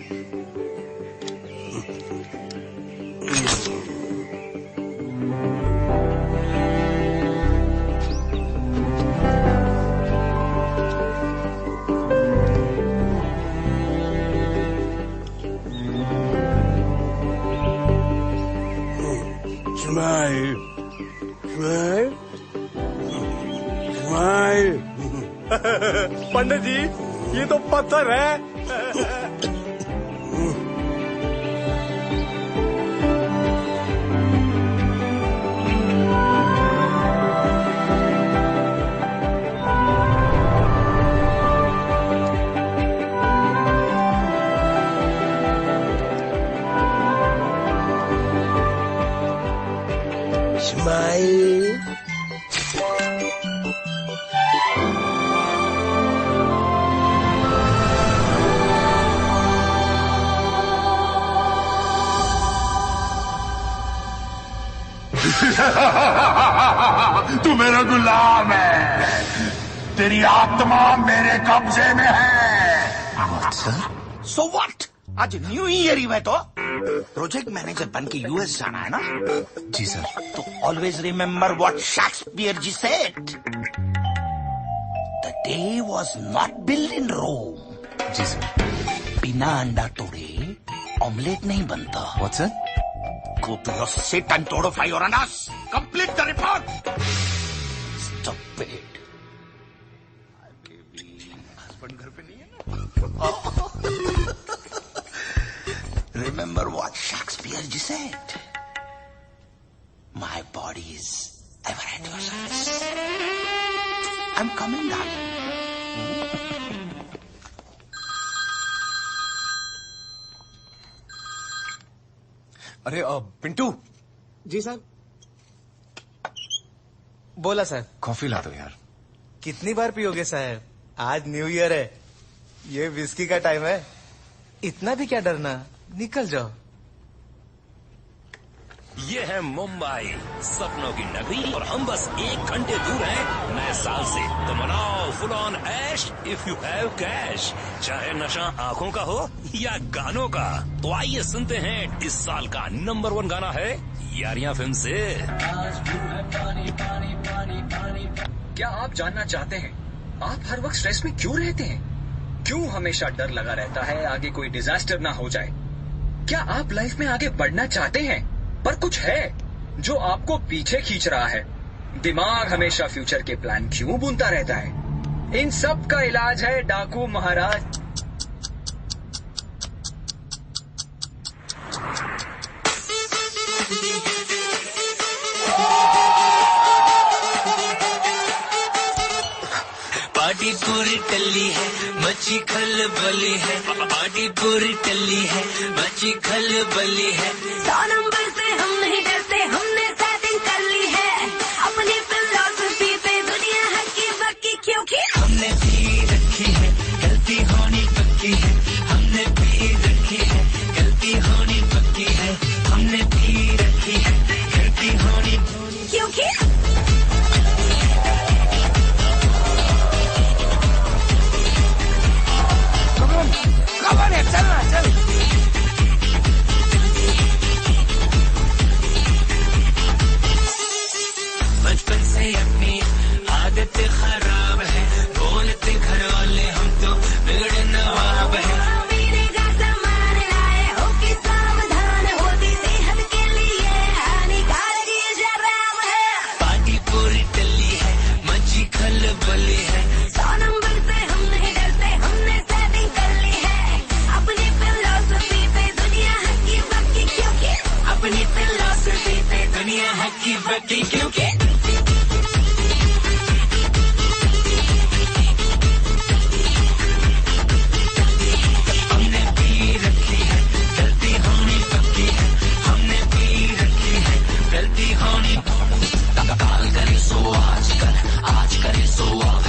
Smile. Smile. Smile. पंडित जी, ये तो पत्थर है। Smile. तू मेरा गुलाम है, तेरी आत्मा मेरे कब्जे में है। So what? आज न्यू ईयर ही है तो प्रोजेक्ट मैनेजर बन के यूएस जाना है ना? जी सर। तो always remember what Shakespeare ji said, the day was not build in Rome. जी सर। बिना अंडा तोड़े ऑमलेट नहीं बनता। What sir? Go to your seat and tortify your anus. Complete the report. Stupid. आपके भी हस्बैंड घर पे नहीं है ना? Remember what Shakespeare ji said. My body is ever at your service. I'm coming, darling. अरे पिंटू। जी साहब। बोला सर। कॉफी ला दो यार। कितनी बार पियोगे साहब? आज न्यू ईयर है, ये विस्की का टाइम है। इतना भी क्या डरना, निकल जाओ। ये है मुंबई, सपनों की नगरी, और हम बस 1 घंटे दूर हैं नए साल से। तो मनाओ फुल ऑन ऐश इफ यू हैव कैश, चाहे नशा आंखों का हो या गानों का। तो आइए सुनते हैं इस साल का नंबर 1 गाना है यारियां फिल्म से। क्या आप जानना चाहते हैं आप हर वक्त स्ट्रेस में क्यों रहते हैं? क्यों हमेशा डर लगा रहता है आगे कोई डिजास्टर ना हो जाए? क्या आप लाइफ में आगे बढ़ना चाहते हैं पर कुछ है जो आपको पीछे खींच रहा है? दिमाग हमेशा फ्यूचर के प्लान क्यों बुनता रहता है? इन सब का इलाज है डाकू महाराज। पार्टी पूरी टल्ली है, मची खलबली है। पार्टी पूरी टल्ली है, मची खलबली है। 100 नंबर से हम नहीं डरते, हमने सेटिंग कर ली है अपनी फिलॉसफी पे दुनिया हक्की बक्की, क्योंकि हमने पी रखी है गलती होनी पक्की है। हमने पी रखी है गलती होनी पक्की है। हमने पी रखी है गलती होनी, क्योंकि कौन है? चलना चल। बचपन से अपनी आदत खराब है, बोलते घर वाले हम तो बिगड़े नवाब है। मेरे का सामान लाए हो कि सावधान, होती सेहत के लिए हानिकारक ये शराब है। पार्टी पूरी टल्ली है, मची खलबली है। 100 नंबर से हम नहीं डरते, हमने सेटिंग कर ली है अपनी फिलॉसफी पे दुनिया हक्की बक्की, क्योंकि अपनी फिलॉसफी पे दुनिया हक्की बक्की, क्योंकि हमने पी रखी है गलती होनी पक्की है। हमने पी रखी है गलती होनी। काल करे सो आज कर, आज करे सो अब,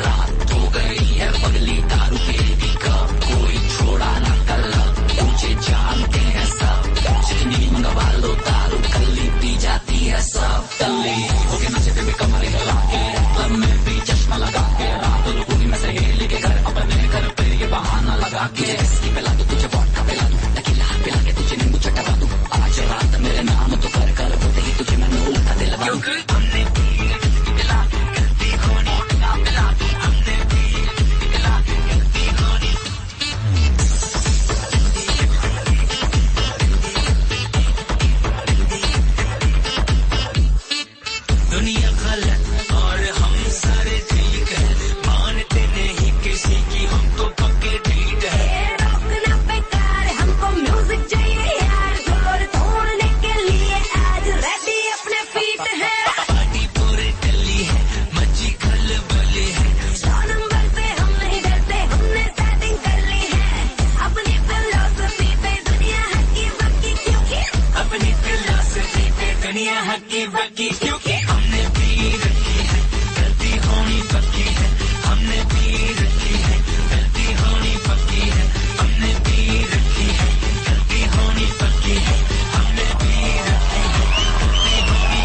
रात हो गई है पगली दारू पे भी कब। कोई छोड़ा ना कल, पूछे जानते हैं सब। जितनी मंगवा लो दारू कल्ली पी जाती है सब। कल्ली होके नशे पे भी कमर हिला के, क्लब में भी चश्मा लगा के, रात लोगों में से लेके घर अपने घर पे ये बहाना लगा के। इसकी पिला तो तुझे बहुत पिला दूं, टकीला पिला के तुझे नींबू चटवा दूं, आज रात मेरे नाम तो कर कर होते ही तुझे मैं लगा दिलवा दूं। क्योंकि हमने पिला गलती होनी ना पिला दूं, हमने पिला गलती होनी। दुनिया गलत और हम सारे ठीक है, मानते नहीं किसी की, हम तो पक्के ठीक है। रोकना बेकार, हमको म्यूजिक चाहिए यार, जोर तोड़ने के लिए आज रेडी अपने फीट है। पार्टी पूरी टल्ली है, मची खलबली है, 100 नंबर पे हम नहीं डरते, हमने सेटिंग कर ली है अपनी फिलॉसफी पे, दुनिया हक्की बक्की क्योंकि अपनी फिलॉसफी पे दुनिया हक्की बक्की, क्योंकि हमने पी रखी है, गलती होनी पक्की है, हमने पी रखी है, गलती होनी पक्की है, हमने पी रखी है, गलती होनी पक्की है, हमने पी रखी है, गलती होनी।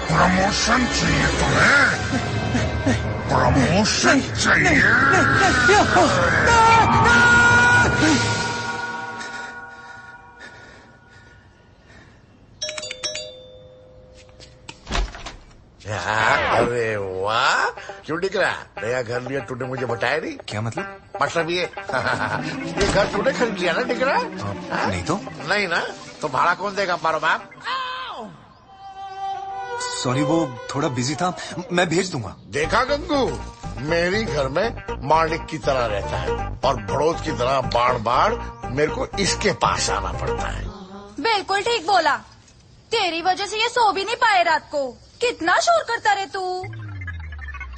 प्रमोशन चाहिए तुम्हें? प्रमोशन चाहिए? अरे वाह, क्यों दिख रहा? नया घर लिया तूने, मुझे बताया नहीं। क्या मतलब? मतलब ये ये घर तूने खरीद लिया ना, दिख रहा? नहीं तो। नहीं ना, तो भाड़ा कौन देगा? मारो बाप। सॉरी, वो थोड़ा बिजी था, मैं भेज दूंगा। देखा गंगू, मेरी घर में मालिक की तरह रहता है और बड़ोद की तरह बार बार मेरे को इसके पास आना पड़ता है। बिल्कुल ठीक बोला, तेरी वजह से ये सो भी नहीं पाए रात को। कितना शोर करता रे तू।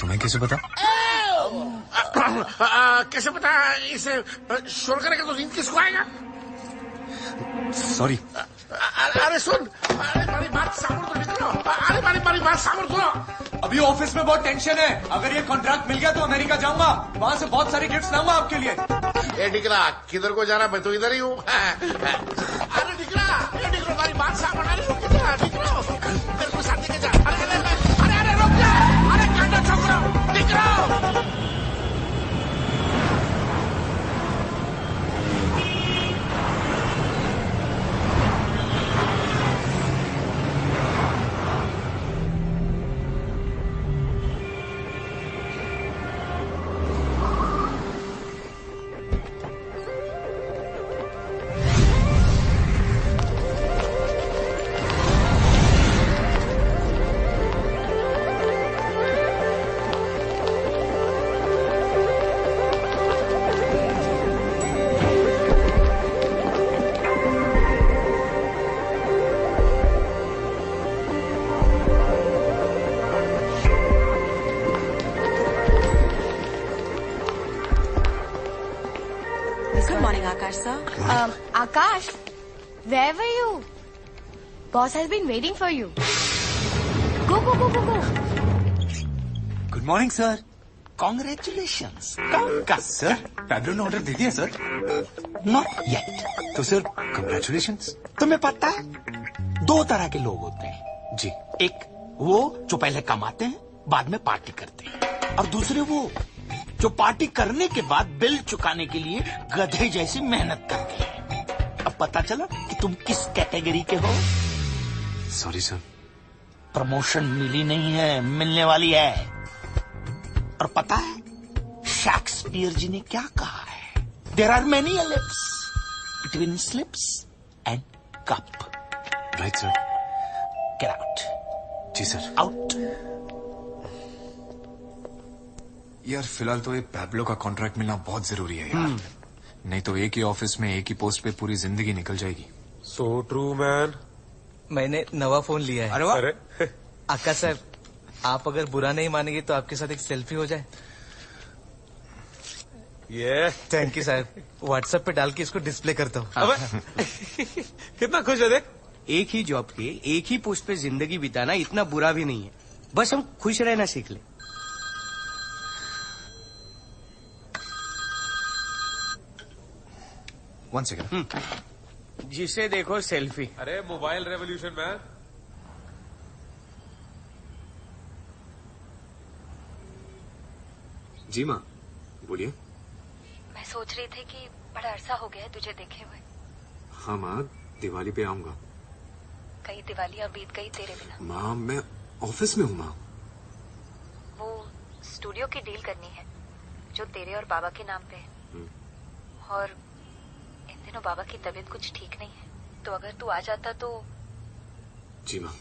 तुम्हें कैसे पता? कैसे पता? इसे शोर करेगा तो नींद किसको आएगा? सॉरी। अरे सुन, अरे मेरी बात सामने तो निकलो, अरे मेरी बात सामने सुनो। अभी ऑफिस में बहुत टेंशन है, अगर ये कॉन्ट्रैक्ट मिल गया तो अमेरिका जाऊंगा, वहाँ से बहुत सारे गिफ्ट्स लाऊंगा आपके लिए। ए डिकरा, किधर को जाना? मैं तो इधर ही हूँ। अरे डिकरा, मेरी बात सामने डिकरा, मेरे को साथ लेके जा। अरे रुक जा, अरे कांटा छोकरा, डिकरा। Akash, where were you? Boss has been waiting for you. Go. Good morning sir. Congratulations. Sir, Pablo ने ऑर्डर दे दिया सर। Not yet. तो सर कंग्रेचुलेशंस। तुम्हें पता है, 2 तरह के लोग होते हैं जी। एक वो जो पहले कमाते हैं, बाद में पार्टी करते हैं, और दूसरे वो जो पार्टी करने के बाद बिल चुकाने के लिए गधे जैसी मेहनत करते हैं। अब पता चला कि तुम किस कैटेगरी के हो। Sorry sir. प्रमोशन मिली नहीं है, मिलने वाली है। और पता है शेक्सपियर जी ने क्या कहा है? There are many a lips between slips and cup. Right sir. Get out. जी सर। आउट। यार फिलहाल तो ये पैब्लो का कॉन्ट्रैक्ट मिलना बहुत जरूरी है यार, नहीं तो एक ही ऑफिस में एक ही पोस्ट पे पूरी जिंदगी निकल जाएगी। So true man. मैंने नवा फोन लिया है। अरे वाह। अरे आकाश सर, आप अगर बुरा नहीं मानेंगे तो आपके साथ एक सेल्फी हो जाए। ये थैंक यू सर, व्हाट्सएप पे डाल के इसको डिस्प्ले करता हूँ। अबे कितना खुश है देख। एक ही जॉब के एक ही पोस्ट पे जिंदगी बिताना इतना बुरा भी नहीं है, बस हम खुश रहना सीख ले। One second. जिसे देखो सेल्फी। अरे मोबाइल रेवोल्यूशन मैन। जी माँ, बोलिए। मैं सोच रही थी कि बड़ा अरसा हो गया है तुझे देखे हुए। हाँ माँ, दिवाली पे आऊंगा। कई दिवालियां बीत गई तेरे बिना। माँ, मैं ऑफिस में हूँ माँ। वो स्टूडियो की डील करनी है जो तेरे और बाबा के नाम पे है। और इन दिनों बाबा की तबीयत कुछ ठीक नहीं है, तो अगर तू आ जाता तो। जी माँ।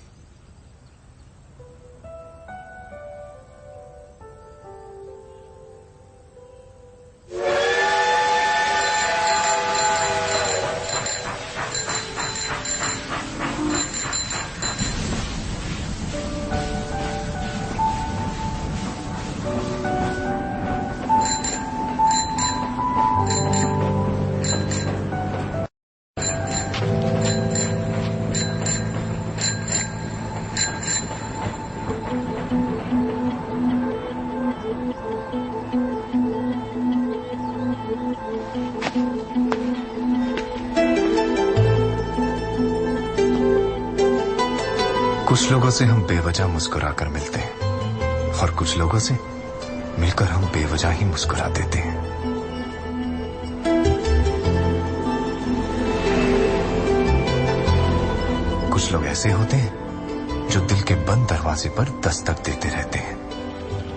कुछ लोगों से हम बेवजह मुस्कुराकर मिलते हैं और कुछ लोगों से मिलकर हम बेवजह ही मुस्कुरा देते हैं। कुछ लोग ऐसे होते हैं जो दिल के बंद दरवाजे पर दस्तक देते रहते हैं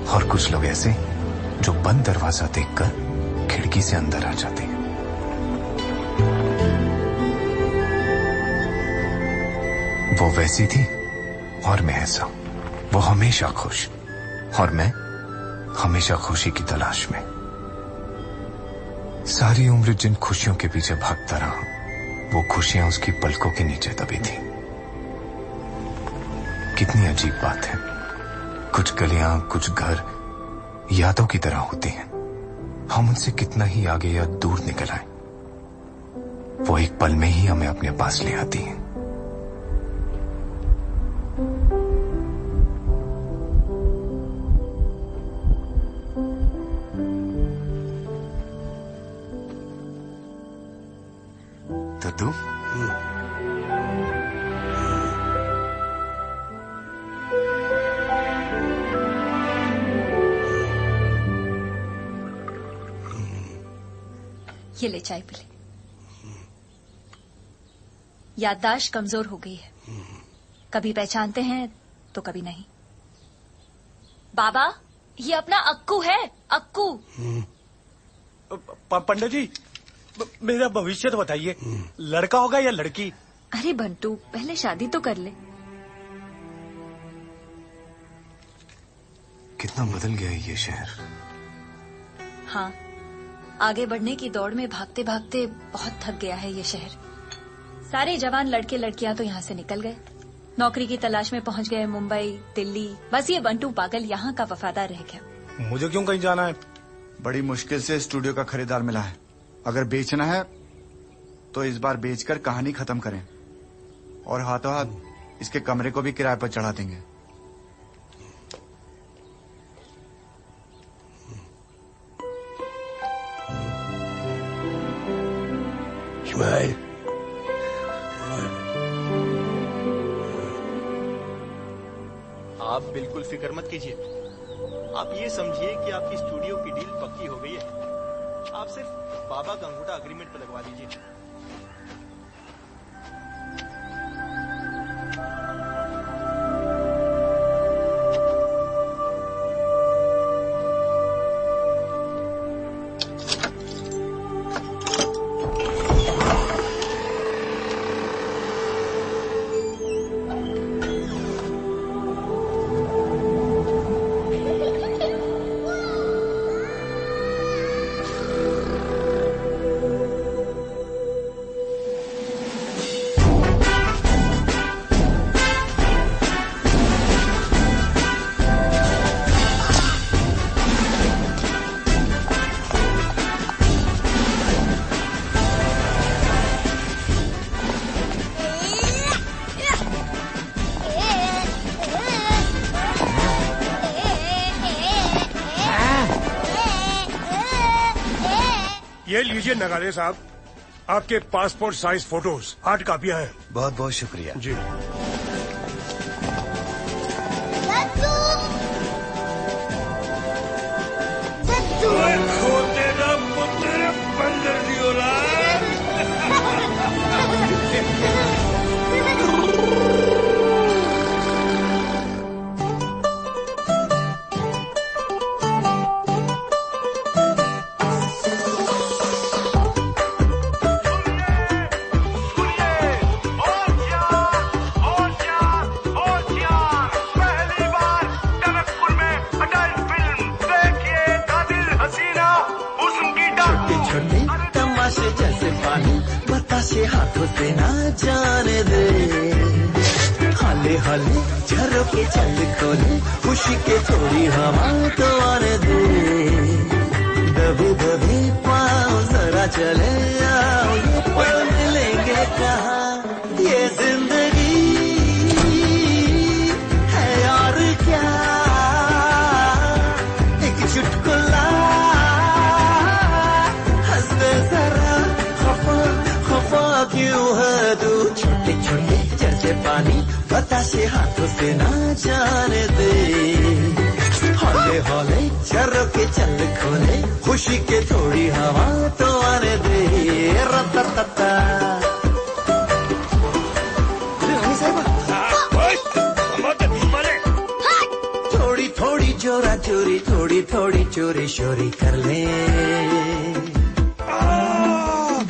और कुछ लोग ऐसे जो बंद दरवाजा देखकर खिड़की से अंदर आ जाते हैं। वो वैसी थी और मैं ऐसा। वो हमेशा खुश और मैं हमेशा खुशी की तलाश में। सारी उम्र जिन खुशियों के पीछे भागता रहा, वो खुशियां उसकी पलकों के नीचे दबी थी। कितनी अजीब बात है, कुछ गलियां, कुछ घर यादों की तरह होते हैं। हम उनसे कितना ही आगे या दूर निकल आए, वो एक पल में ही हमें अपने पास ले आती हैं। दद्दू, ये ले चाय पी ले। याददाश्त कमजोर हो गई है, कभी पहचानते हैं तो कभी नहीं। बाबा, ये अपना अक्कू है, अक्कू। पंडित जी, मेरा भविष्य तो बताइए, लड़का होगा या लड़की? अरे बंटू, पहले शादी तो कर ले। कितना बदल गया है ये शहर। हाँ, आगे बढ़ने की दौड़ में भागते भागते बहुत थक गया है ये शहर। सारे जवान लड़के लड़कियां तो यहाँ से निकल गए, नौकरी की तलाश में पहुँच गए मुंबई, दिल्ली। बस ये बंटू पागल यहाँ का वफादार रह गया। मुझे क्यों कहीं जाना है? बड़ी मुश्किल से स्टूडियो का खरीदार मिला है। अगर बेचना है तो इस बार बेचकर कहानी खत्म करें और हाथों हाथ इसके कमरे को भी किराए पर चढ़ा देंगे। इस्माइल, आप बिल्कुल फिक्र मत कीजिए। आप ये समझिए कि आपकी स्टूडियो की डील पक्की हो गई है। आप सिर्फ बाबा का अंगूठा अग्रीमेंट पर लगवा दीजिए। ये लीजिए नगाड़े साहब, आपके पासपोर्ट साइज फोटोज 8 कापियां हैं। बहुत बहुत शुक्रिया जी। दद्दू! बताशे हाथों से ना जाने दे, हाले हाले झरोके चल खोले, खुशी के थोड़ी हवा तो आने दे, दबे दबे पाँव जरा चले आओ, ये पल मिलेंगे कहाँ, ये जिंदगी है और क्या, एक चुटकुला हंस दे जरा, खफा खफा क्यों है तू, छोटे छोटे जैसे पानी बताशे हाथों से ना जाने दे, हौले हौले झरोके चल खोले, खुशी के थोड़ी हवा तो आने दे, रततता। थोड़ी थोड़ी चोरा चोरी, थोड़ी थोड़ी चोरी शोरी कर ले,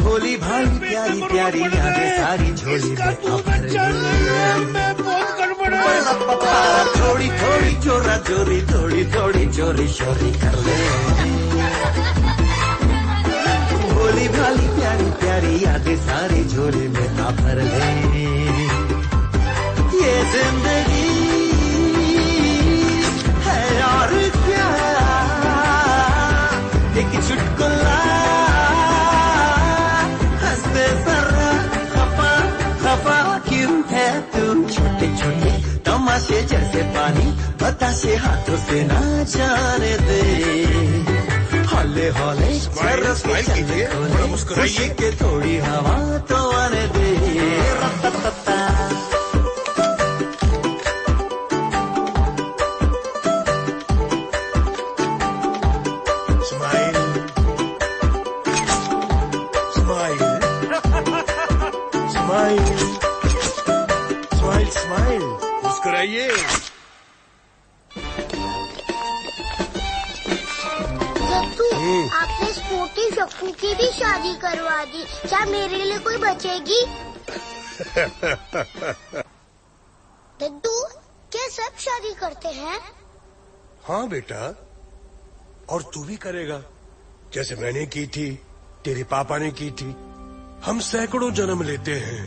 भोली भाली प्यारी प्यारी यादें सारी झोली में भर ले, थोड़ी थोड़ी चोरा चोरी, थोड़ी थोड़ी चोरी शोरी कर ले, भोली भाली प्यारी प्यारी यादें सारी झोली में ना भर ले, ये जिंदगी है और क्या, एक चुटकुला हंसते जरा, खफा खफा क्यों है तू, छोटे छोटे तमाशे जैसे पानी बताशे हाथों से ना जाने दे, हौले हौले झरोके चल खोले, खुशी के थोड़ी हवा तो आने दे, रततता। मुस्कुराइए। दद्दू, आपने स्पोर्टी शक्कू की भी शादी करवा दी, क्या मेरे लिए कोई बचेगी? दद्दू, क्या सब शादी करते हैं? हाँ बेटा, और तू भी करेगा, जैसे मैंने की थी, तेरे पापा ने की थी। हम सैकड़ों जन्म लेते हैं,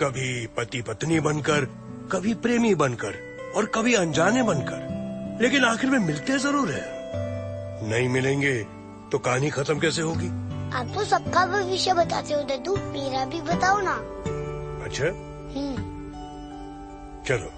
कभी पति पत्नी बनकर, कभी प्रेमी बनकर और कभी अनजाने बनकर, लेकिन आखिर में मिलते जरूर है। नहीं मिलेंगे तो कहानी खत्म कैसे होगी? आप तो सबका भविष्य बताते हो दद्दू, मेरा भी बताओ ना। अच्छा, चलो।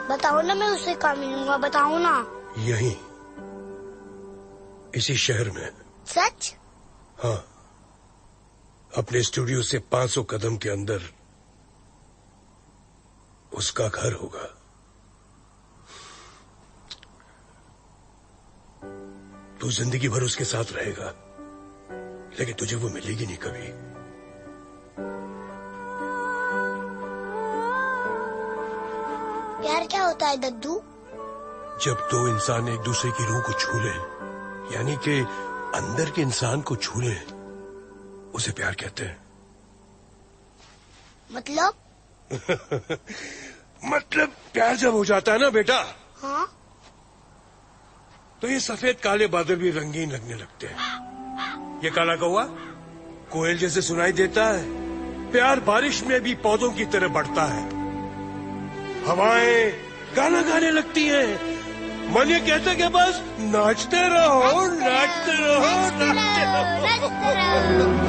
बताओ ना, मैं उससे कहाँ मिलूंगा, बताओ ना। यहीं, इसी शहर में। सच? हाँ, अपने स्टूडियो से 500 कदम के अंदर उसका घर होगा। तू जिंदगी भर उसके साथ रहेगा, लेकिन तुझे वो मिलेगी नहीं कभी। प्यार क्या होता है दद्दू? जब दो इंसान एक दूसरे की रूह को छू ले, यानी कि अंदर के इंसान को छू ले, उसे प्यार कहते हैं। मतलब? मतलब प्यार जब हो जाता है ना बेटा, हाँ? तो ये सफेद काले बादल भी रंगीन लगने लगते हैं। ये काला कौवा कोयल जैसे सुनाई देता है। प्यार बारिश में भी पौधों की तरह बढ़ता है। हवाएं गाना गाने लगती हैं। मन ये कहता है कि बस नाचते रहो, नाचते रहो, नाचते रहो।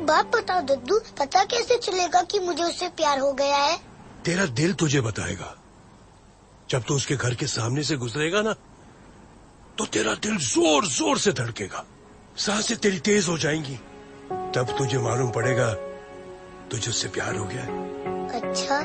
बात बताओ दद्दू, पता कैसे चलेगा कि मुझे उससे प्यार हो गया है? तेरा दिल तुझे बताएगा। जब तू उसके घर के सामने से गुजरेगा ना, तो तेरा दिल जोर जोर से धड़केगा, सांसें तेरी तेज हो जाएंगी। तब तुझे मालूम पड़ेगा तुझे उससे प्यार हो गया? अच्छा,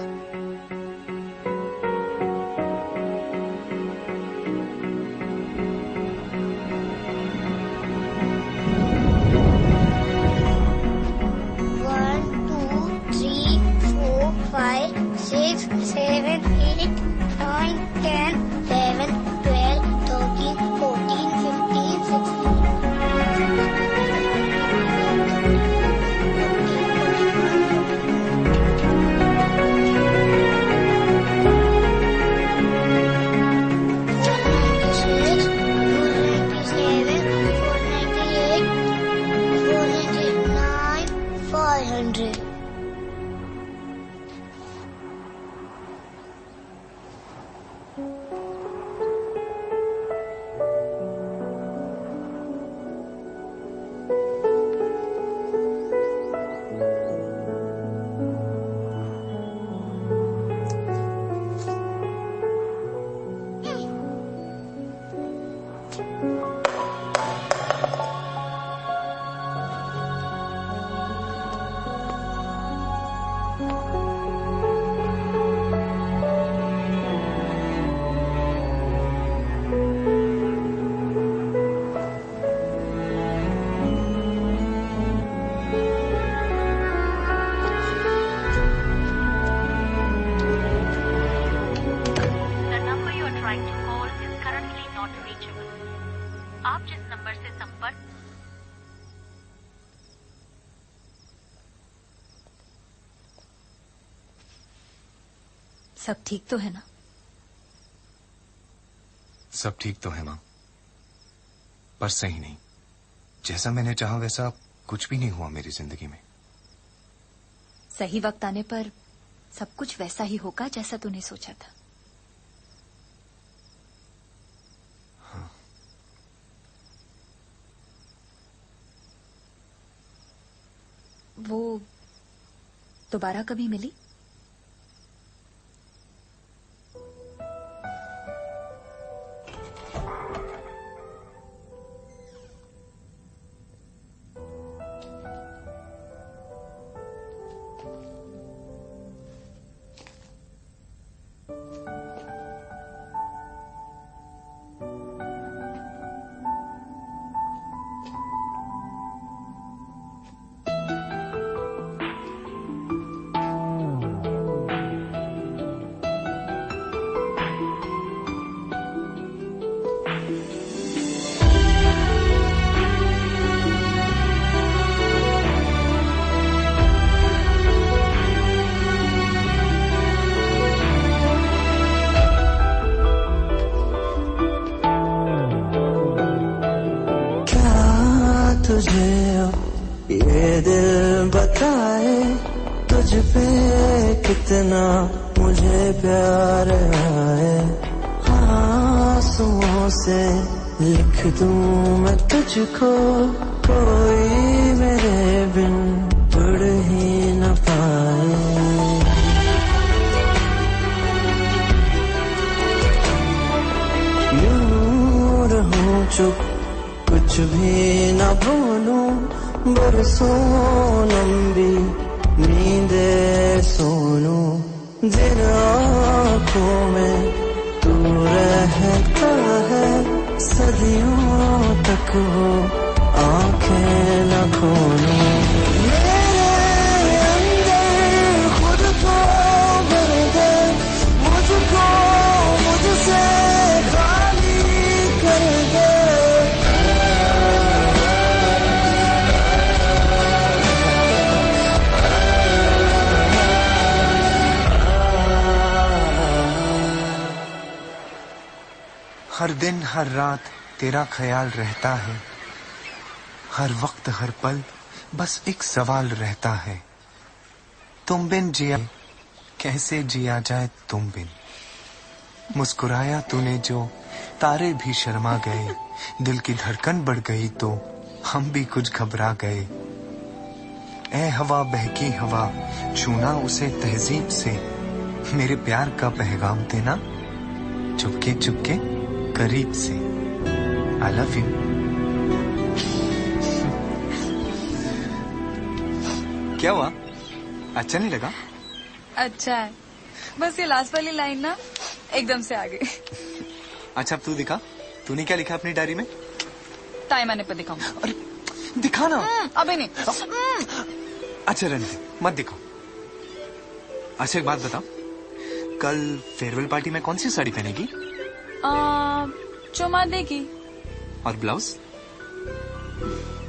सब ठीक तो है ना? सब ठीक तो है माँ, पर सही नहीं। जैसा मैंने चाहा वैसा कुछ भी नहीं हुआ मेरी जिंदगी में। सही वक्त आने पर सब कुछ वैसा ही होगा जैसा तूने सोचा था। हाँ। वो दोबारा कभी मिली? कितना मुझे प्यार आए, आंसुओं से लिख दूं मैं तुझको, कोई मेरे बिन पढ़ ही न पाए। यूं रहूं चुप, कुछ भी न बोलूं, बरसों लंबी नींदे सोनू, जिन आँखों में तू रहता है, सदियों तक वो आँखें न खोलूं। मेरे अंदर खुद को भर दे, मुझको मुझसे खाली कर दे। हर दिन हर रात तेरा ख्याल रहता है, हर वक्त हर पल बस एक सवाल रहता है, तुम बिन जिया कैसे जिया जाए तुम बिन। मुस्कुराया तूने जो तारे भी शर्मा गए, दिल की धड़कन बढ़ गई तो हम भी कुछ घबरा गए। ऐ हवा बहकी हवा, छूना उसे तहजीब से, मेरे प्यार का पैगाम देना चुपके चुपके करीब से। I love you. क्या हुआ? अच्छा नहीं लगा? अच्छा है, बस ये लास्ट वाली लाइन ना एकदम से आ गई। अच्छा अब तू दिखा, तूने क्या लिखा अपनी डायरी में? टाइम आने पर दिखाऊंगा। अरे दिखा ना। अबे नहीं। अच्छा रहने दे, मत दिखाओ। अच्छा एक बात बताओ, कल फेयरवेल पार्टी में कौन सी साड़ी पहनेगी? चौमादे की। और ब्लाउज?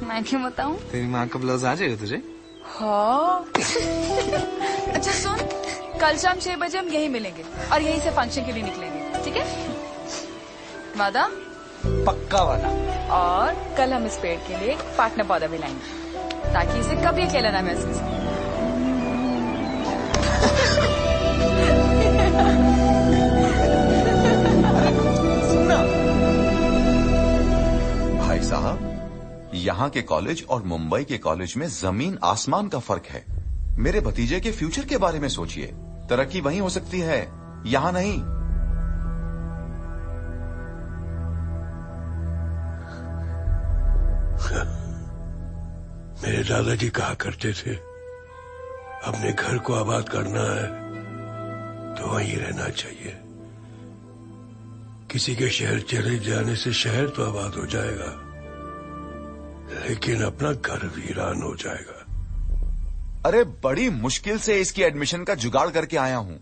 मैं क्यों बताऊं? तेरी माँ का ब्लाउज आ जाएगा तुझे? हाँ। अच्छा सुन, कल शाम 6 बजे हम यहीं मिलेंगे और यहीं से फंक्शन के लिए निकलेंगे, ठीक है? वादा? पक्का वादा। और कल हम इस पेड़ के लिए एक पार्टनर पौधा भी लाएंगे ताकि इसे कभी अकेला ना महसूस हो। भाई साहब, यहाँ के कॉलेज और मुंबई के कॉलेज में जमीन आसमान का फर्क है। मेरे भतीजे के फ्यूचर के बारे में सोचिए, तरक्की वहीं हो सकती है, यहाँ नहीं। मेरे दादाजी कहा करते थे, अपने घर को आबाद करना है तो वहीं रहना चाहिए। किसी के शहर चले जाने से शहर तो आबाद हो जाएगा, लेकिन अपना घर वीरान हो जाएगा। अरे बड़ी मुश्किल से इसकी एडमिशन का जुगाड़ करके आया हूँ,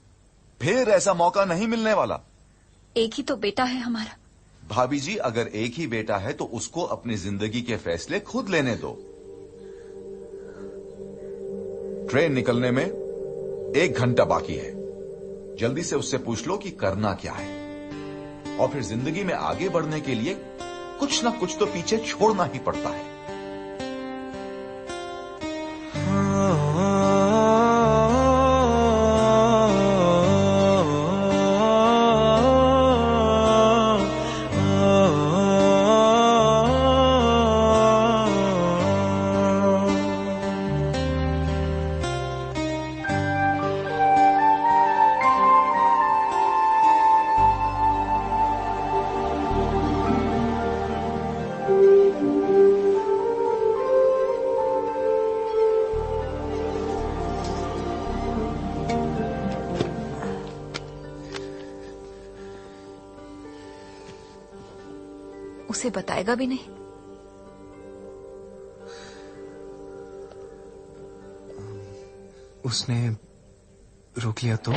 फिर ऐसा मौका नहीं मिलने वाला। एक ही तो बेटा है हमारा। भाभी जी, अगर एक ही बेटा है तो उसको अपनी जिंदगी के फैसले खुद लेने दो। ट्रेन निकलने में 1 घंटा बाकी है, जल्दी से उससे पूछ लो कि करना क्या है, और फिर जिंदगी में आगे बढ़ने के लिए कुछ ना कुछ तो पीछे छोड़ना ही पड़ता है। उसे बताएगा भी नहीं। उसने रोक लिया तो?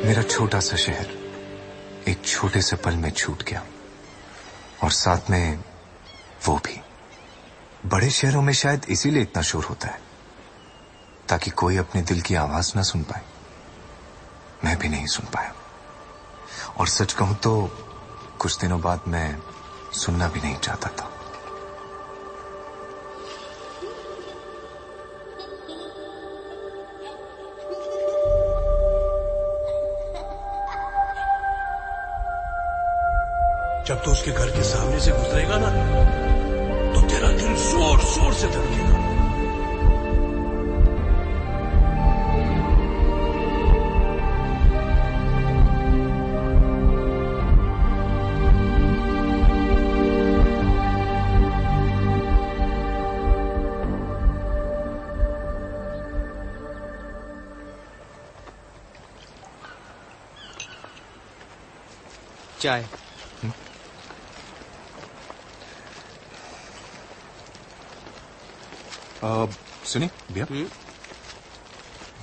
मेरा छोटा सा शहर एक छोटे से पल में छूट गया, और साथ में वो भी। बड़े शहरों में शायद इसीलिए इतना शोर होता है, ताकि कोई अपने दिल की आवाज ना सुन पाए। मैं भी नहीं सुन पाया, और सच कहूं तो कुछ दिनों बाद मैं सुनना भी नहीं चाहता था। जब तू उसके घर के सामने से गुजरेगा ना, तो तेरा दिल जोर जोर से धड़केगा। चाय। सुनिए भैया,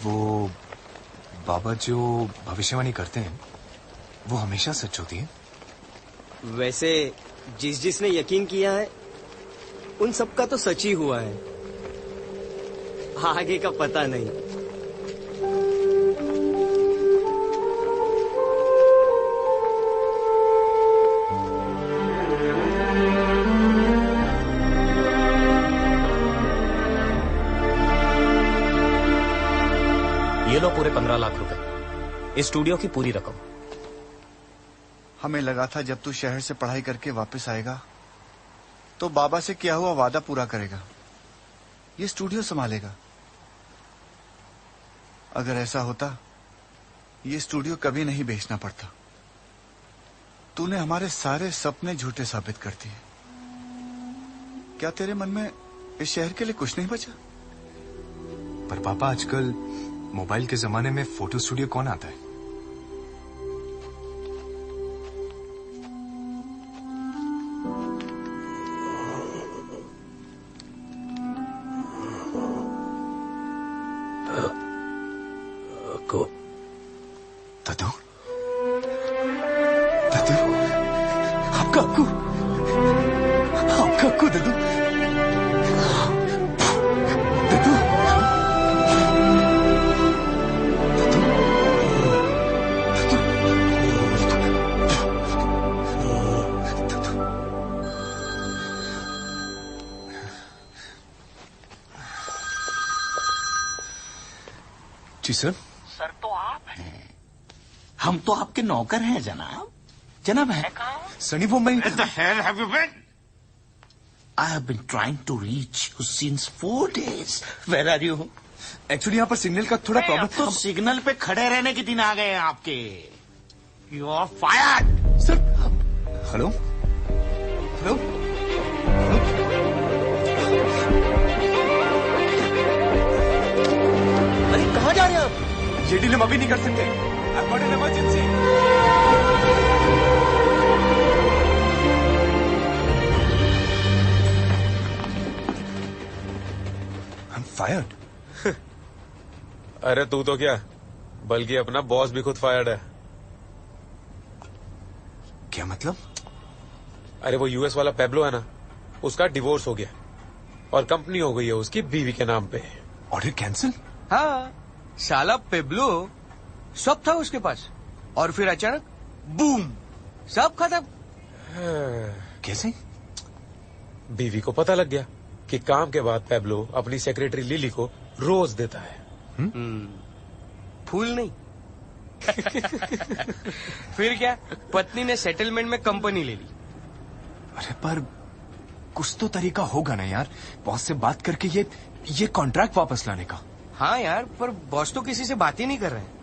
वो बाबा जो भविष्यवाणी करते हैं वो हमेशा सच होती है? वैसे जिसने यकीन किया है उन सबका तो सच ही हुआ है, आगे का पता नहीं। इस स्टूडियो की पूरी रकम। हमें लगा था जब तू शहर से पढ़ाई करके वापस आएगा तो बाबा से किया हुआ वादा पूरा करेगा, ये स्टूडियो संभालेगा। अगर ऐसा होता ये स्टूडियो कभी नहीं बेचना पड़ता। तूने हमारे सारे सपने झूठे साबित कर दिए। क्या तेरे मन में इस शहर के लिए कुछ नहीं बचा? पर पापा आजकल मोबाइल के जमाने में फोटो स्टूडियो कौन आता है? दादू, दादू, आपका अक्कू, आपका अक्कू दादू, दादू, जी सर। सर तो आप हैं, हम तो आपके नौकर हैं जनाब। जनाब है कहाँ? सनी वो मैं Where the hell have you been? I have been trying to reach you since 4 days. Where are you? Actually यहाँ पर सिग्नल का थोड़ा प्रॉब्लम। तो सिग्नल पे खड़े रहने के दिन आ गए हैं आपके। You are fired. Sir hello hello अरे कहाँ जा रहे हैं आप? ये डील हम अभी नहीं कर सकते। I've got an emergency. I'm fired. अरे तू तो क्या, बल्कि अपना बॉस भी खुद फायर्ड है। क्या मतलब? अरे वो यूएस वाला पेब्लो है ना, उसका डिवोर्स हो गया और कंपनी हो गई है उसकी बीवी के नाम पे। Order cancel? हाँ, साला पेब्लो सब था उसके पास और फिर अचानक बूम, सब खत्म। कैसे? बीवी को पता लग गया कि काम के बाद पेब्लो अपनी सेक्रेटरी लिली को रोज देता है। फूल नहीं। फिर क्या, पत्नी ने सेटलमेंट में कंपनी ले ली। अरे पर कुछ तो तरीका होगा ना यार, बॉस से बात करके ये कॉन्ट्रैक्ट वापस लाने का। हाँ यार, पर बॉस तो किसी से बात ही नहीं कर रहे हैं।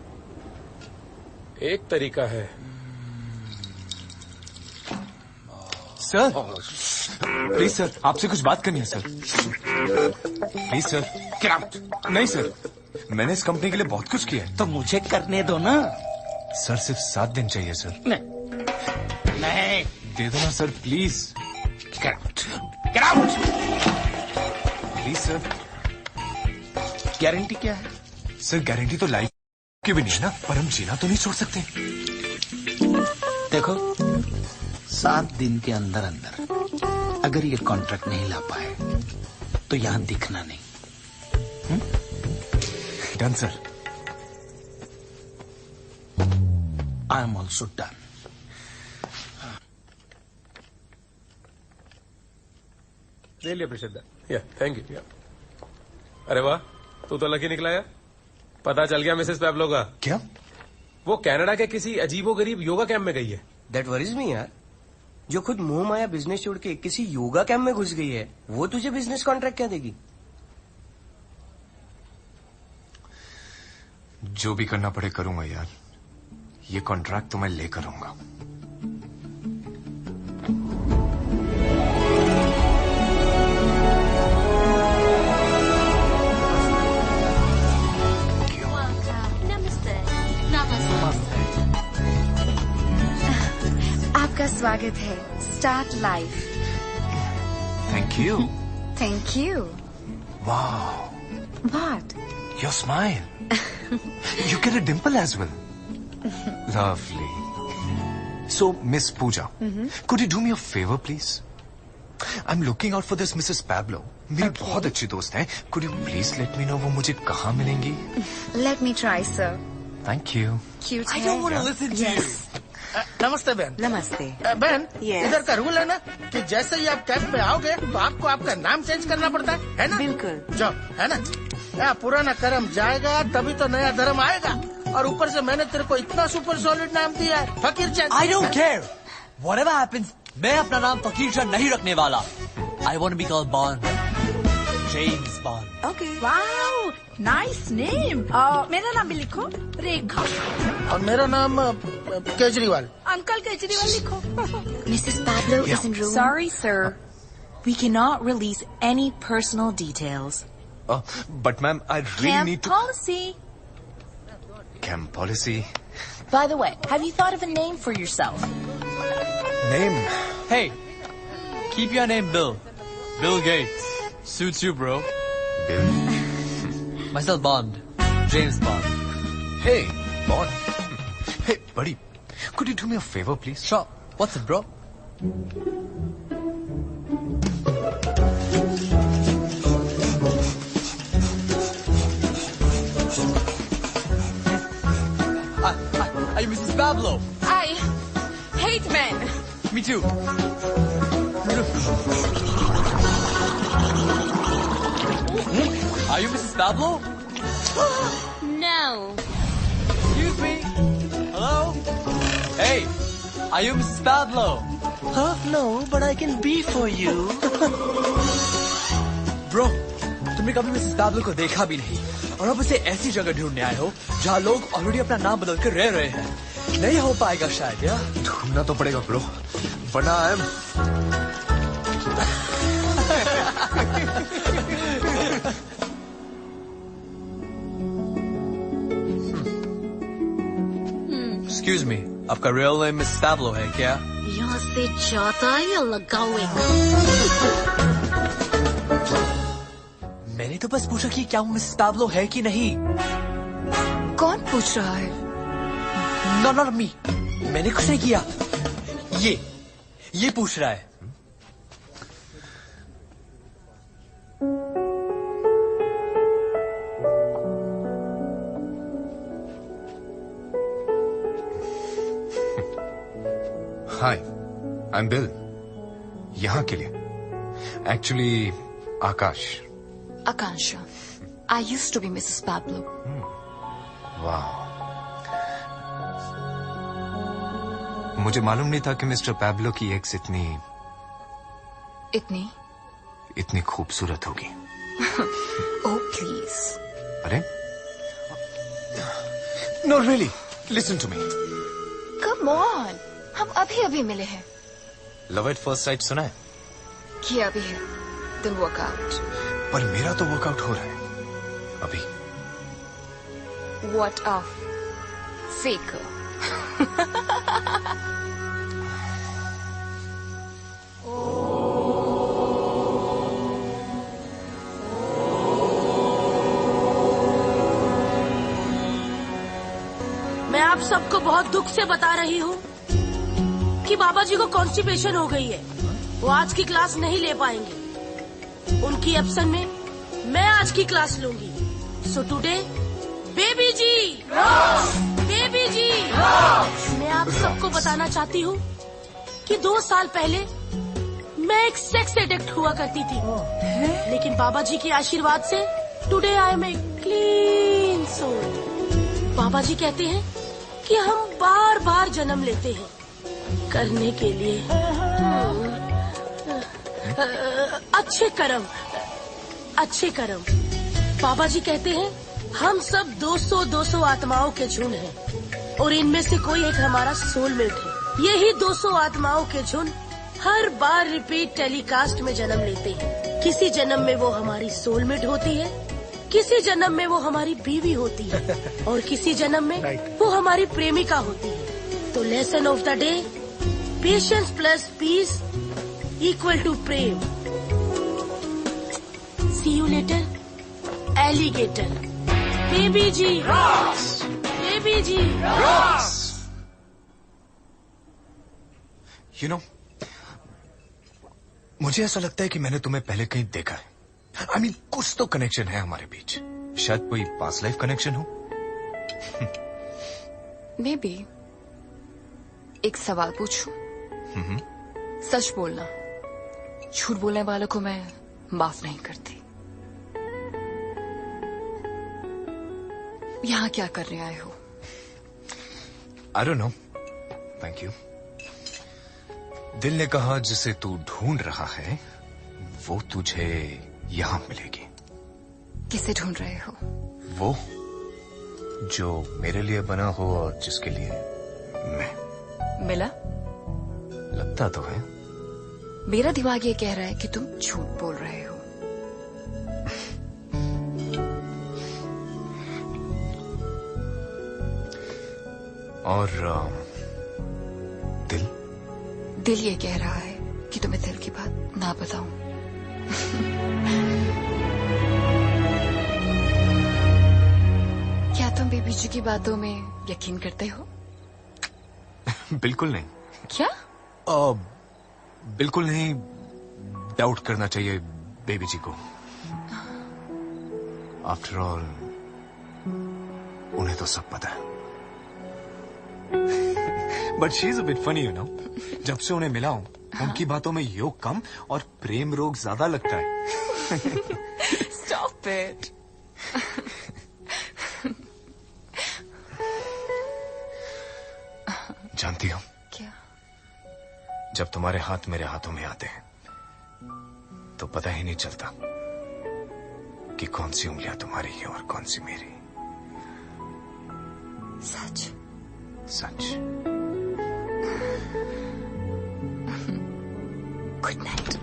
एक तरीका है। सर प्लीज सर, आपसे कुछ बात करनी है sir. Please sir. Get out. नहीं सर, मैंने इस कंपनी के लिए बहुत कुछ किया है। तो मुझे करने दो ना। सर सिर्फ 7 दिन चाहिए सर। नहीं दे दो ना sir please. Get out. Get out. Please sir. Guarantee क्या है? सर गारंटी तो लाइफ की भी नहीं है ना, पर हम जीना तो नहीं छोड़ सकते। देखो 7 दिन के अंदर अंदर अगर ये कॉन्ट्रैक्ट नहीं ला पाए तो यहां दिखना नहीं। Done sir. I am also done. Really appreciate that. या थैंक यू। अरे वाह, तू तो लकी निकला यार। पता चल गया मिसेस पेब्लो का। क्या? वो कनाडा के किसी अजीबोगरीब योगा कैंप में गई है। दैट वरीज मी यार, जो खुद मोह माया बिजनेस छोड़ के किसी योगा कैंप में घुस गई है, वो तुझे बिजनेस कॉन्ट्रैक्ट क्या देगी? जो भी करना पड़े करूंगा यार, ये कॉन्ट्रैक्ट तो मैं लेकर आऊंगा। आपका स्वागत है start life. Thank you. Thank you. Wow, What? your smile. You get a dimple as well. Lovely. So, Miss Pooja, could you do me a favor, please? I'm looking out for this Mrs. Pablo. मेरी बहुत अच्छी दोस्त है। Could you please let me know वो मुझे कहाँ मिलेंगी? Let me try, sir. Thank you. Cute I है। don't want to listen to you. नमस्ते बहन। नमस्ते। बहन, Yes. इधर का रूल है ना कि जैसे ही आप कैंप में आओगे तो आपको आपका नाम चेंज करना पड़ता है ना? बिल्कुल। जाओ, है ना? पुराना कर्म जाएगा तभी तो नया धर्म आएगा। और ऊपर से मैंने तेरे को इतना सुपर सॉलिड नाम दिया है, Fakir Chand. I don't care. Whatever happens, मैं अपना नाम फकीर चंद नहीं रखने वाला. I want to be called Bond. James Bond. Okay. Wow, nice name. मेरा नाम भी लिखो, रेखा. और मेरा नाम केजरीवाल. अंकल केजरीवाल लिखो. Mrs. Pablo is in room. Sorry, sir. We cannot release any personal details. But ma'am, I really Camp need to... policy. Camp policy? By the way, have you thought of a name for yourself? Name? Hey, keep your name Bill. Bill Gates. Suits you, bro. Bill? Myself Bond. James Bond. Hey, Bond. Hey, buddy. Could you do me a favor, please? Sure. What's it, bro? Are you Mrs. Pablo? I hate men. Me too. Are you Mrs. Pablo? No. Excuse me. Hello? Hey, are you Mrs. Pablo? Huh? No, but I can be for you. Bro, तुमने कभी Mrs Pablo को देखा भी नहीं और अब उसे ऐसी जगह ढूंढने आए हो जहाँ लोग ऑलरेडी अपना नाम बदल कर रह रहे हैं. नहीं हो पाएगा शायद. यार ढूंढना तो पड़ेगा ब्रो, वरना आई एम... Excuse me, आपका रियल नेम मिसेस पैब्लो है क्या? यहाँ से जाता या लगाओगे? मैंने तो बस पूछा कि क्या वो मिसेस पैब्लो है कि नहीं. कौन पूछ रहा है? Not me. मैंने कुछ नहीं किया. ये पूछ रहा है. हाय, आई एम बिल. यहाँ के लिए actually Akash. Akansha. I used to be Mrs. Pablo. वाह. मुझे मालूम नहीं था कि मिस्टर पैब्लो की एक्स इतनी खूबसूरत होगी. Oh, please. अरे? No, really. Listen to me. Come on. हम अभी मिले हैं. Love at first sight सुना है? किया भी है. Then work out. पर मेरा तो वर्कआउट हो रहा है अभी. What a faker. मैं आप सबको बहुत दुख से बता रही हूँ कि बाबा जी को कॉन्स्टिपेशन हो गई है. वो आज की क्लास नहीं ले पाएंगे. उनकी एब्सेंस में मैं आज की क्लास लूंगी. So today baby ji, baby जी, मैं आप सबको बताना चाहती हूँ कि 2 साल पहले मैं एक सेक्स एडिक्ट हुआ करती थी. लेकिन बाबा जी के आशीर्वाद से today I am a clean soul. Baba ji कहते हैं कि हम बार बार जन्म लेते हैं करने के लिए अच्छे कर्म. बाबा जी कहते हैं हम सब 200 आत्माओं के झुंड हैं और इनमें से कोई एक हमारा सोलमेट है. यही 200 आत्माओं के झुंड हर बार रिपीट टेलीकास्ट में जन्म लेते हैं. किसी जन्म में वो हमारी सोलमेट होती है, किसी जन्म में वो हमारी बीवी होती है और किसी जन्म में वो हमारी प्रेमिका होती है. तो lesson of the day, patience plus peace equal to प्रेम. See you later alligator. Baby ji, baby ji. You know, मुझे ऐसा लगता है कि मैंने तुम्हें पहले कहीं देखा है. I mean, कुछ तो कनेक्शन है हमारे बीच. शायद कोई पास्ट लाइफ कनेक्शन हो. May be. एक सवाल पूछूं? सच बोलना. झूठ बोलने वालों को मैं माफ नहीं करती. यहाँ क्या करने आए हो? I don't know. Thank you. दिल ने कहा जिसे तू ढूंढ रहा है वो तुझे यहां मिलेगी। किसे ढूंढ रहे हो? वो जो मेरे लिए बना हो और जिसके लिए मैं। मिला? लगता तो है। मेरा दिमाग ये कह रहा है कि तुम झूठ बोल रहे हो। और दिल ये कह रहा है कि तुम्हें दिल की बात ना बताऊं। क्या तुम बेबी जी की बातों में यकीन करते हो? बिल्कुल नहीं। क्या? बिल्कुल नहीं। डाउट करना चाहिए बेबी जी को। आफ्टर ऑल उन्हें तो सब पता है। But she is a bit funny, you know. जब से उन्हें मिला हूं उनकी बातों में योग कम और प्रेम रोग ज्यादा लगता है। Stop it. जानती हो क्या? जब तुम्हारे हाथ मेरे हाथों में आते हैं तो पता ही नहीं चलता कि कौन सी उंगलियां तुम्हारी है और कौन सी मेरी। सच? सच। Good night.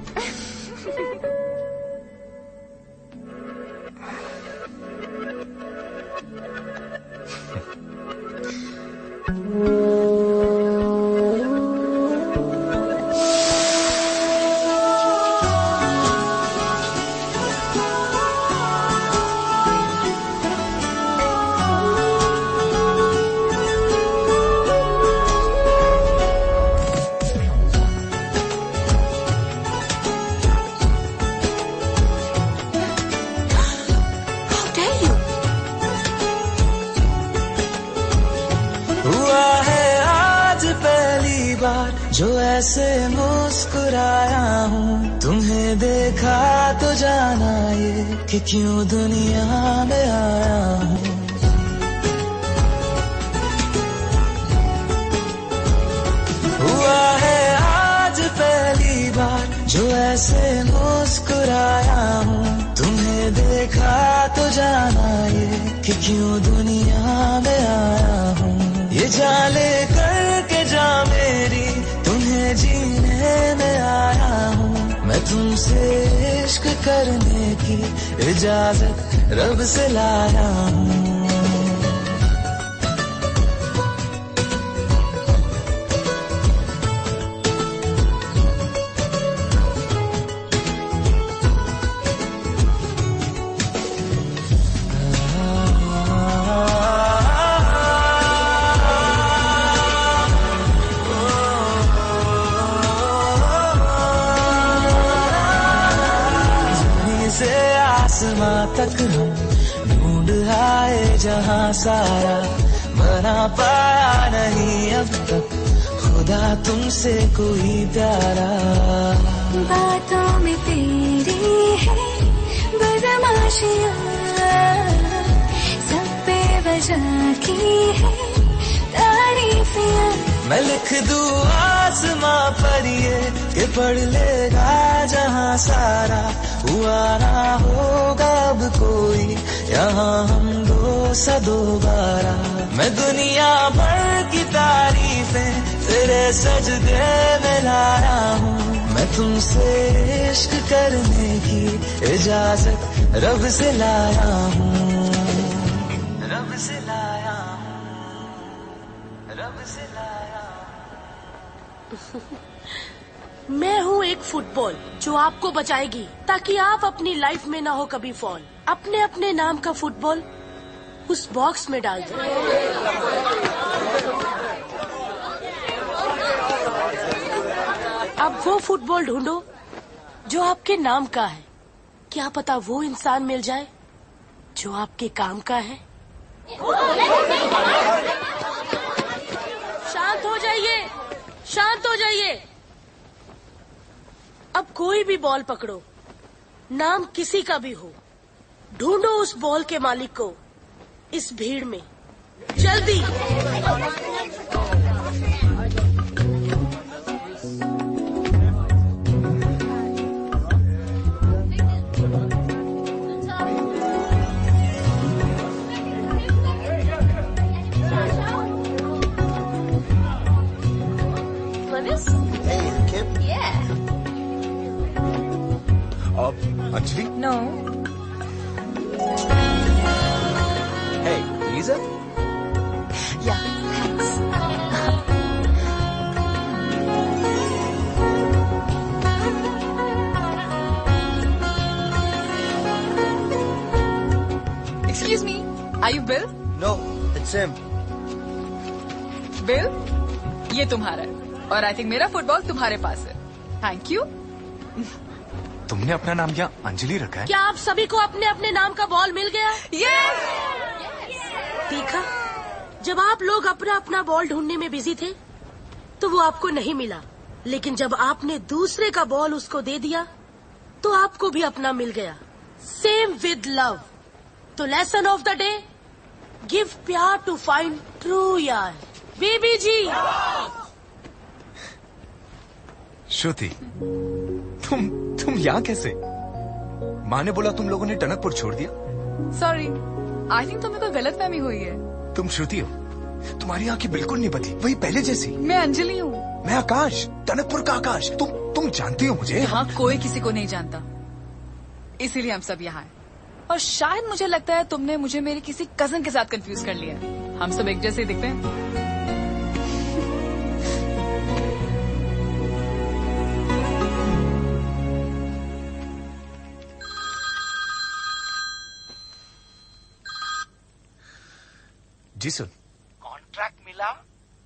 जो ऐसे मुस्कुराया हूँ तुम्हें देखा तो जाना ये कि क्यों दुनिया में आया हूँ। हुआ है आज पहली बार जो ऐसे मुस्कुराया हूँ तुम्हें देखा तो जाना ये कि क्यों दुनिया में आया हूँ। ये जाले करके जा मेरी तुम्हें जीने में आया हूँ। मैं तुमसे इश्क करने की इजाजत रब से लाया हूँ। आसमां तक हम ढूंढ आए जहां सारा बना पाया नहीं अब तक खुदा तुमसे कोई प्यारा। बातों में तेरी है बदमाशियां सब बेवजह की है तारीफियां। मैं लिख दूं आसमां पर ये कि पढ़ लेगा जहां सारा हुआ ना होगा अब कोई यहाँ हम दो सा दोबारा। मैं दुनिया भर की तारीफें तेरे सजदे में लाया हूँ। मैं तुमसे इश्क करने की इजाजत रब से लाया हूँ। रब से लाया हूँ। रब से लाया। मैं हूँ एक फुटबॉल जो आपको बचाएगी ताकि आप अपनी लाइफ में ना हो कभी फॉल। अपने अपने नाम का फुटबॉल उस बॉक्स में डाल दो। अब वो फुटबॉल ढूंढो जो आपके नाम का है। क्या पता वो इंसान मिल जाए जो आपके काम का है। शांत हो जाइए, शांत हो जाइए। अब कोई भी बॉल पकड़ो, नाम किसी का भी हो, ढूंढो उस बॉल के मालिक को इस भीड़ में। जल्दी। Anjali? No. Hey, Lisa? Yeah, thanks. Excuse me, are you Bill? No, it's him. Bill, ये तुम्हारा है और आई थिंक मेरा फुटबॉल तुम्हारे पास है। Thank you. तुमने अपना नाम क्या अंजलि रखा है? क्या आप सभी को अपने अपने नाम का बॉल मिल गया? Yes! देखा, जब आप लोग अपना अपना बॉल ढूंढने में बिजी थे तो वो आपको नहीं मिला, लेकिन जब आपने दूसरे का बॉल उसको दे दिया तो आपको भी अपना मिल गया। Same with love. तो lesson of the day, give प्यार टू फाइंड ट्रू यार। बेबी जी। श्रुति, तुम यहाँ कैसे? माँ ने बोला तुम लोगों ने टनकपुर छोड़ दिया। सॉरी, आई थिंक तुम्हें कोई गलतफहमी हुई है। तुम श्रुति हो, तुम्हारी आंखें बिल्कुल नहीं बदली, वही पहले जैसी। मैं अंजलि हूँ। मैं आकाश, टनकपुर का आकाश। तुम जानती हो मुझे? यहाँ कोई किसी को नहीं जानता, इसीलिए हम सब यहाँ हैं। और शायद मुझे लगता है तुमने मुझे मेरे किसी कजन के साथ कंफ्यूज कर लिया है। हम सब एक जैसे दिखते हैं। जी सर। कॉन्ट्रैक्ट मिला?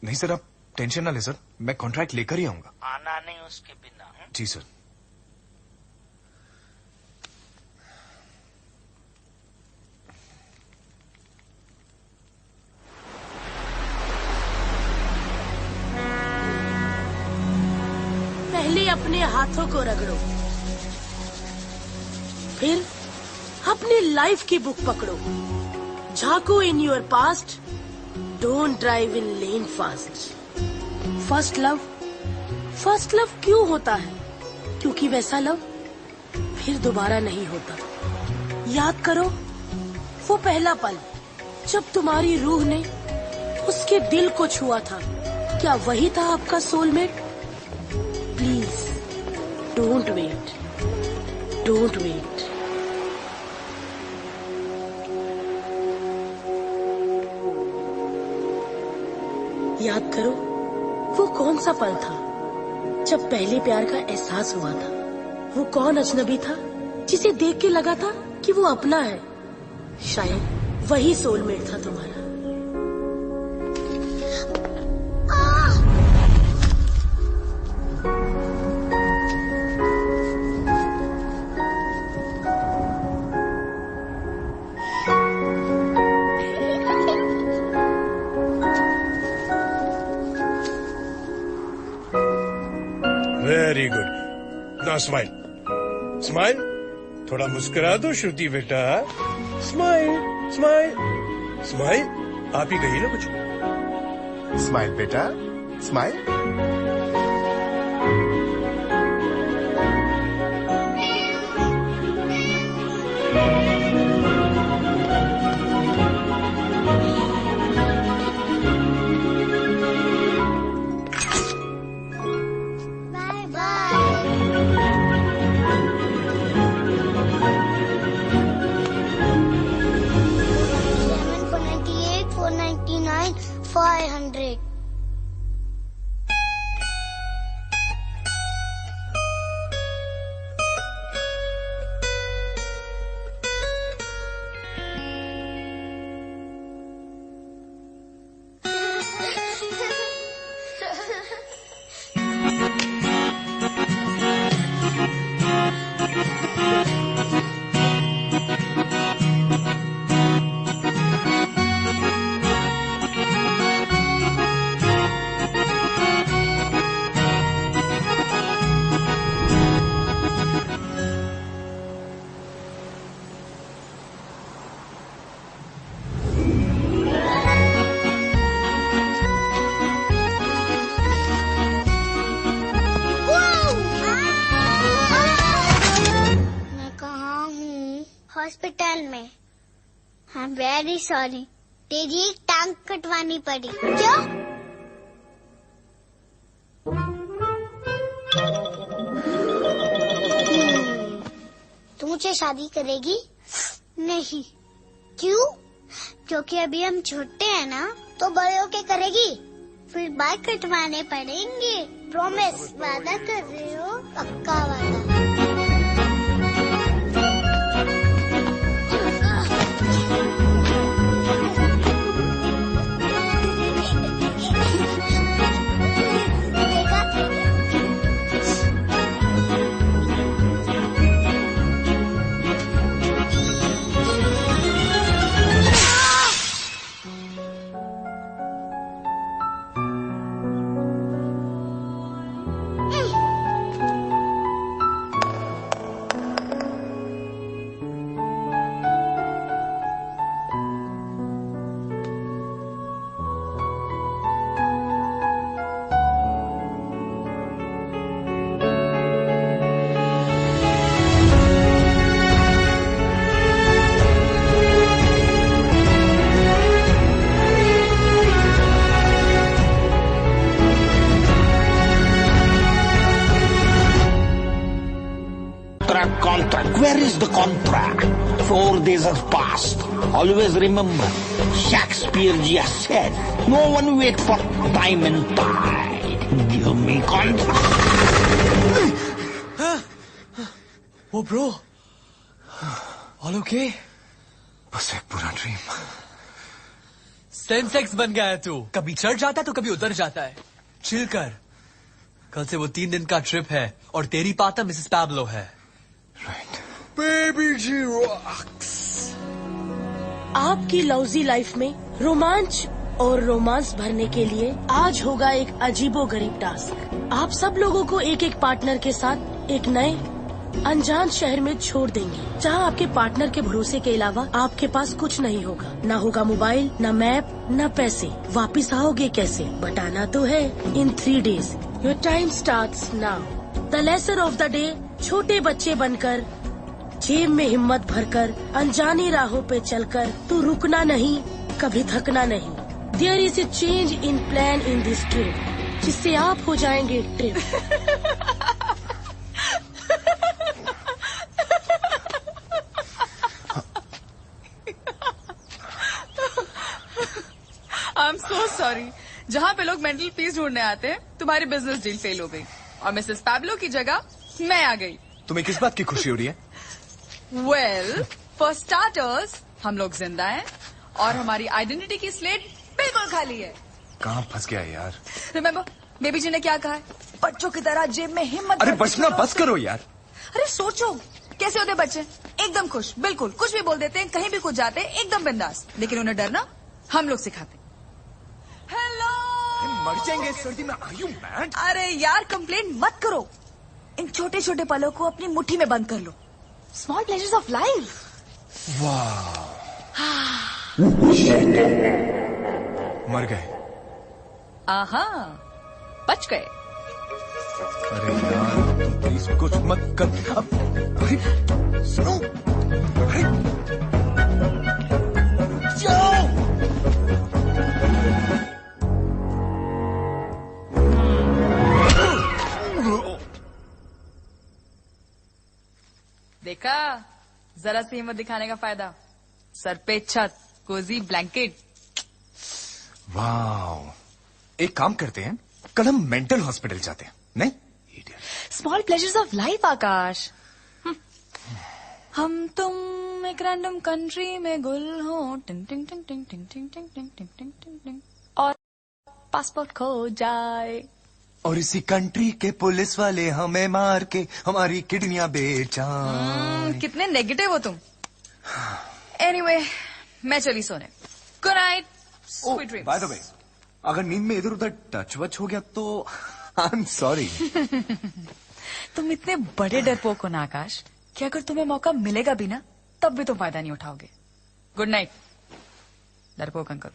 नहीं सर, आप टेंशन ना ले सर, मैं कॉन्ट्रैक्ट लेकर ही आऊंगा। आना नहीं उसके बिना। जी सर। पहले अपने हाथों को रगड़ो, फिर अपनी लाइफ की बुक पकड़ो। झांको in your past, don't drive in lane fast. First love क्यों होता है? क्योंकि वैसा लव फिर दोबारा नहीं होता। याद करो वो पहला पल जब तुम्हारी रूह ने उसके दिल को छुआ था। क्या वही था आपका soulmate? Please don't wait, don't wait. याद करो वो कौन सा पल था जब पहले प्यार का एहसास हुआ था। वो कौन अजनबी था जिसे देख के लगा था कि वो अपना है? शायद वही सोलमेट था तुम्हारा। Very good. Now smile, smile. थोड़ा मुस्कुरा दो श्रुति बेटा। Smile, smile, smile. आप ही कहिए ना कुछ। स्माइल बेटा, स्माइल। हॉस्पिटल में। आई एम वेरी सॉरी, तेरी एक टांग कटवानी पड़ी। क्यों? तू मुझे शादी करेगी? नहीं। क्यों? क्योंकि अभी हम छोटे हैं ना, तो बड़े होके करेगी। फिर बाल कटवाने पड़ेंगे। प्रॉमिस, वादा कर रहे हो? पक्का वादा। Contract. Where is the contract? 4 days have passed. Always remember, Shakespeare just said, no one wait for time and tide. Give me contract. Oh, bro. All okay? बस एक पूरा ड्रीम। सेंसेक्स बन गया है तू। कभी चढ़ जाता है तो कभी उतर जाता है। चिल कर। कल से वो 3 दिन का ट्रिप है और तेरी पार्टनर मिसेस पैब्लो है। बेबी जी रॉक्स। आपकी लौजी लाइफ में रोमांच और रोमांस भरने के लिए आज होगा एक अजीबोगरीब टास्क। आप सब लोगों को एक एक पार्टनर के साथ एक नए अनजान शहर में छोड़ देंगे, जहां आपके पार्टनर के भरोसे के अलावा आपके पास कुछ नहीं होगा। ना होगा मोबाइल, ना मैप, ना पैसे। वापिस आओगे कैसे? बताना तो है। In 3 days your time starts now. The lesser of the day, छोटे बच्चे बनकर, जेब में हिम्मत भरकर, अनजानी राहों पे चलकर, तू रुकना नहीं, कभी थकना नहीं। There is a change in plan in this trip, जिससे आप हो जाएंगे trip. I am so sorry. जहाँ पे लोग मेंटल पीस ढूंढने आते हैं, तुम्हारी बिजनेस डील फेल हो गई और मिसेस पैब्लो की जगह मैं आ गई। तुम्हें किस बात की खुशी हो रही है? वेल, फॉर स्टार्टर्स हम लोग जिंदा हैं और हमारी आइडेंटिटी की स्लेट बिल्कुल खाली है। कहाँ फंस गया यार? रिमेम्बर बेबी जी ने क्या कहा है? बच्चों की तरह जेब में हिम्मत। अरे बचना बस करो यार। अरे सोचो कैसे होते बच्चे, एकदम खुश, बिल्कुल कुछ भी बोल देते हैं, कहीं भी कुछ जाते हैं एकदम बिंदास। लेकिन उन्हें डरना हम लोग सिखाते। हेलो, मर जाएंगे सर्दी में। Are you mad? अरे यार कंप्लेंट मत करो। इन छोटे छोटे पलों को अपनी मुट्ठी में बंद कर लो। Small pleasures of life. वाह, मर गए। आहा, बच गए। अरे यार तुम प्लीज कुछ मत कर। अरे सुनो, अरे जाओ। देखा, जरा सी हिम्मत दिखाने का फायदा। सर पे छत, कोजी ब्लैंकेट। वाह, एक काम करते हैं, कल हम मेंटल हॉस्पिटल जाते हैं, नहीं? स्मॉल प्लेजर्स ऑफ लाइफ आकाश। हम तुम एक रैंडम कंट्री में गुल हो, टिंग टिंग टिंग टिंग टिंग टिंग टिंग टिंग टिंग टिंग टिंग टिंग, और पासपोर्ट खो जाए और इसी कंट्री के पुलिस वाले हमें मार के हमारी किडनियां बेचाएं। कितने नेगेटिव हो तुम। एनीवे, मैं चली सोने। Good night, sweet dreams. By the way, अगर नींद में इधर उधर टच वच हो गया तो आई एम सॉरी। तुम इतने बड़े डरपोक हो ना आकाश, कि अगर तुम्हें मौका मिलेगा भी ना, तब भी तुम फायदा नहीं उठाओगे। गुड नाइट डरपोक अंकल।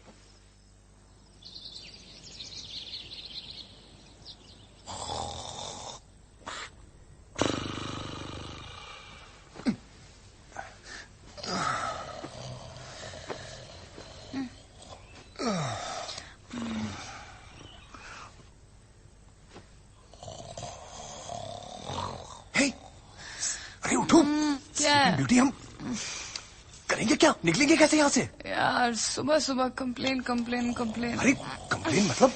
क्या है? ब्यूटी हम करेंगे क्या? निकलेंगे कैसे यहाँ से? यार सुबह सुबह कंप्लेन कंप्लेन कंप्लेन। अरे कंप्लेन मतलब?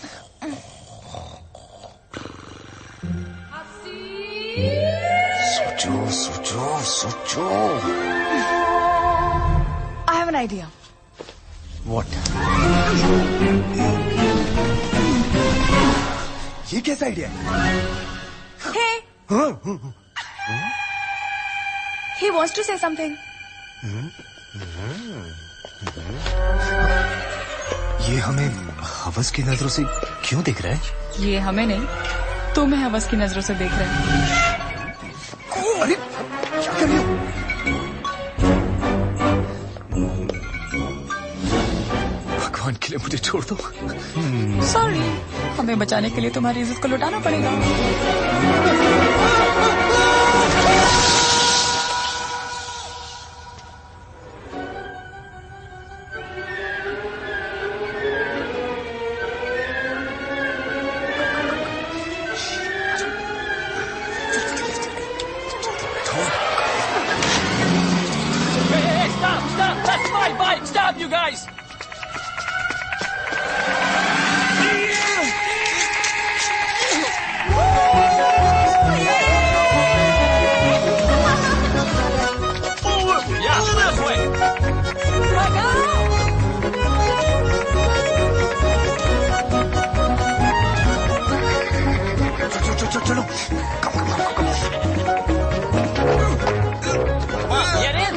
सोचो सोचो सोचो। I have an idea. What? ये कैसा आइडिया है? Hey, he wants to say something. ये हमें हवस की नजरों से क्यों देख रहा है? ये हमें नहीं, तुम्हें हवस की नजरों से देख रहे हैं। अरे क्या कर रही हो? भगवान के लिए मुझे छोड़ दो। सॉरी, हमें बचाने के लिए तुम्हारी इज्जत को लुटाना पड़ेगा। Stop, you guys! Yeah, this way! चलो, Get in!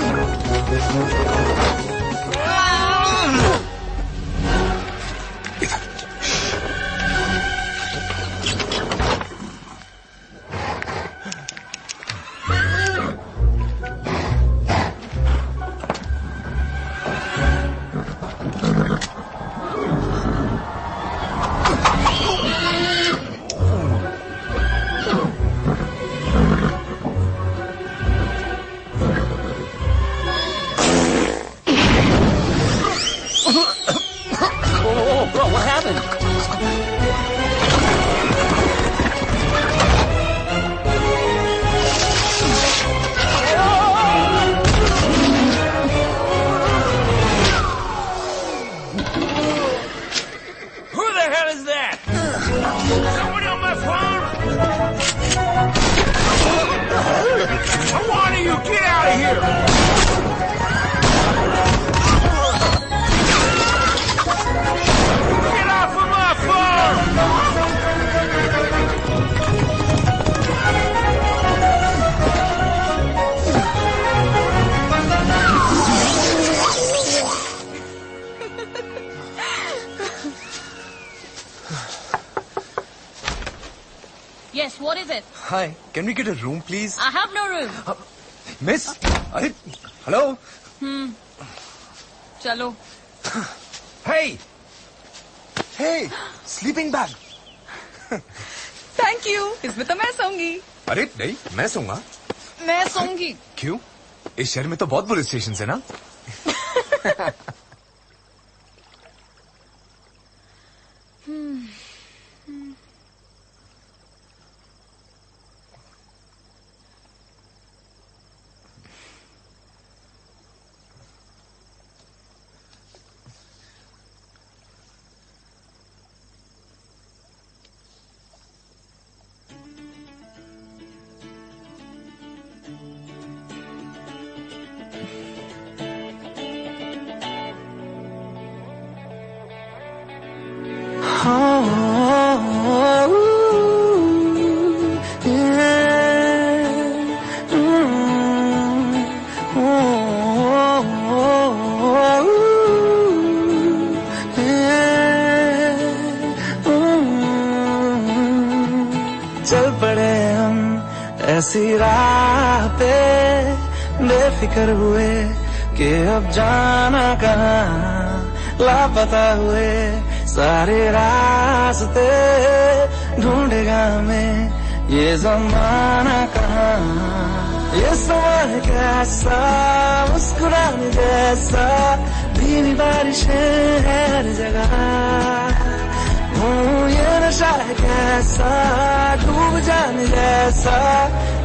Bro, what happened? Who the hell is that? Somebody on my phone? I want you, get out of here! Get off of my phone! Yes, what is it? Hi, can we get a room, please? I have no room. Miss, अरे, hello? चलो। Hey, hey, sleeping bag. Thank you, इसमें तो मैं सोऊंगी। अरे नहीं, मैं सोऊंगा। मैं सोऊंगी। क्यों? इस शहर में तो बहुत पुलिस स्टेशन है ना? चल पड़े हम ऐसी राह पे, बेफिक्र हुए कि अब जाना कहाँ, लापता हुए सारे रास्ते, ढूंढेगा हमें ये जमाना कहाँ। ये समय कैसा, मुस्कुराने जैसा, भीनी बारिशें हर जगह, ये नशा है कैसा, डूब जाने जैसा,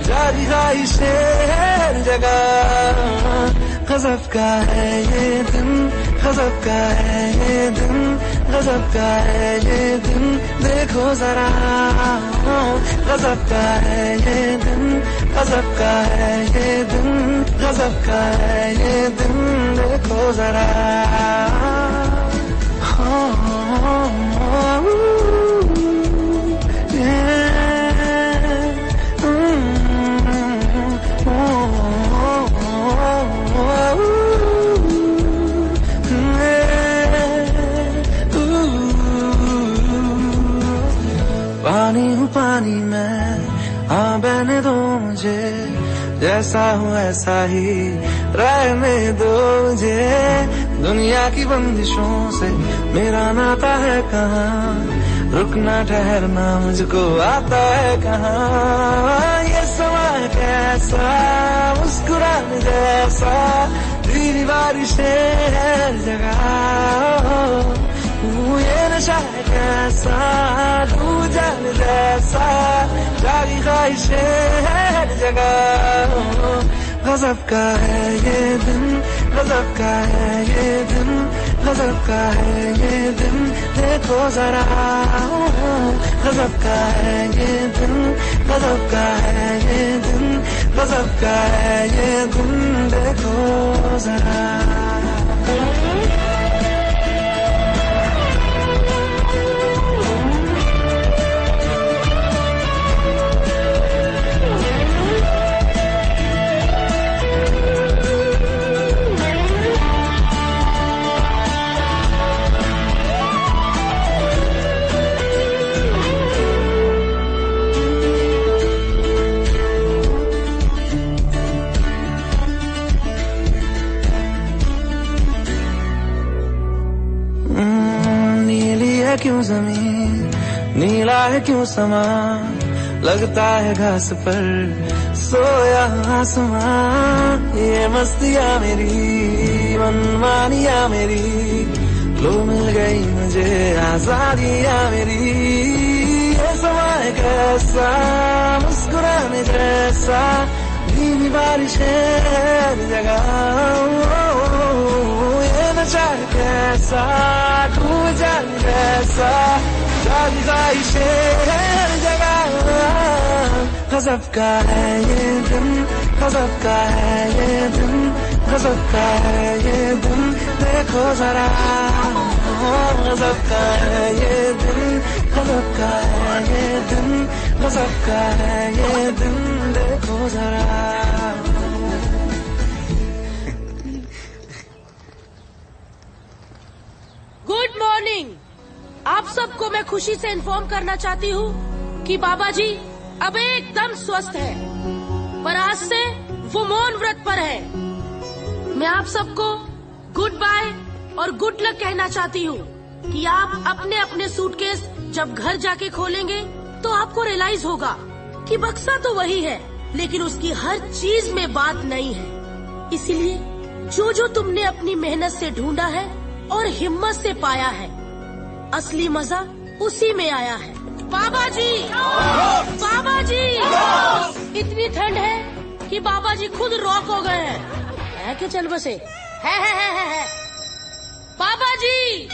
जारी ख्वाहिशें हर जगह। गजब का है ये दिन, गजब का है ये दिन, गजब का है ये दिन, देखो जरा। गजब का है ये दिन, गजब का है ये दिन, गजब का है ये दिन, देखो जरा। पानी हूँ पानी मैं, हाँ बहने दो मुझे, जैसा हूँ ऐसा ही रहने दो मुझे। दुनिया की बंदिशों से मेरा नाता है कहाँ, रुकना ठहरना मुझको आता है कहाँ। ये समय कैसा मुस्कुराने जैसा, धीरी बारिशें हर जगह। ये नशा है कैसा डूब जाने जैसा, जागी ख्वाहिशें हर जगह। गजब का है ये दिन, गजब का है ये दिन, गजब का है ये दिन, देखो जरा। गजब का है ये दिन, गजब का है ये दिन, गजब का है ये दिन, देखो जरा। क्यों जमीन नीला है क्यों समा, लगता है घास पर सोया आसमां। ये मस्तियाँ मेरी मनमानियाँ मेरी, लो मिल गई मुझे आजादियाँ मेरी। ये समय कैसा मुस्कुराने जैसा, धीमी बारिशें हर जगह। ये नशा कैसा डूब जाने जैसा, जागी ख्वाहिशें हर जगह। गजब का है ये दिन, गजब का है ये दिन, गजब का है ये दिन, देखो जरा। गजब का है ये दिन, गजब का है ये दिन, गजब का है ये दिन, देखो जरा। Good morning. आप सबको मैं खुशी से इन्फॉर्म करना चाहती हूँ कि बाबा जी अब एकदम स्वस्थ है, पर आज से वो मौन व्रत पर है। मैं आप सबको गुड बाय और गुड लक कहना चाहती हूँ कि आप अपने अपने सूटकेस जब घर जाके खोलेंगे तो आपको रियलाइज होगा कि बक्सा तो वही है, लेकिन उसकी हर चीज में बात नहीं है। इसीलिए जो जो तुमने अपनी मेहनत से ढूंढा है और हिम्मत से पाया है, असली मजा उसी में आया है। बाबा जी, बाबा जी, इतनी ठंड है कि बाबा जी खुद रॉक हो गए हैं। है कि चल बसे है। बाबा जी,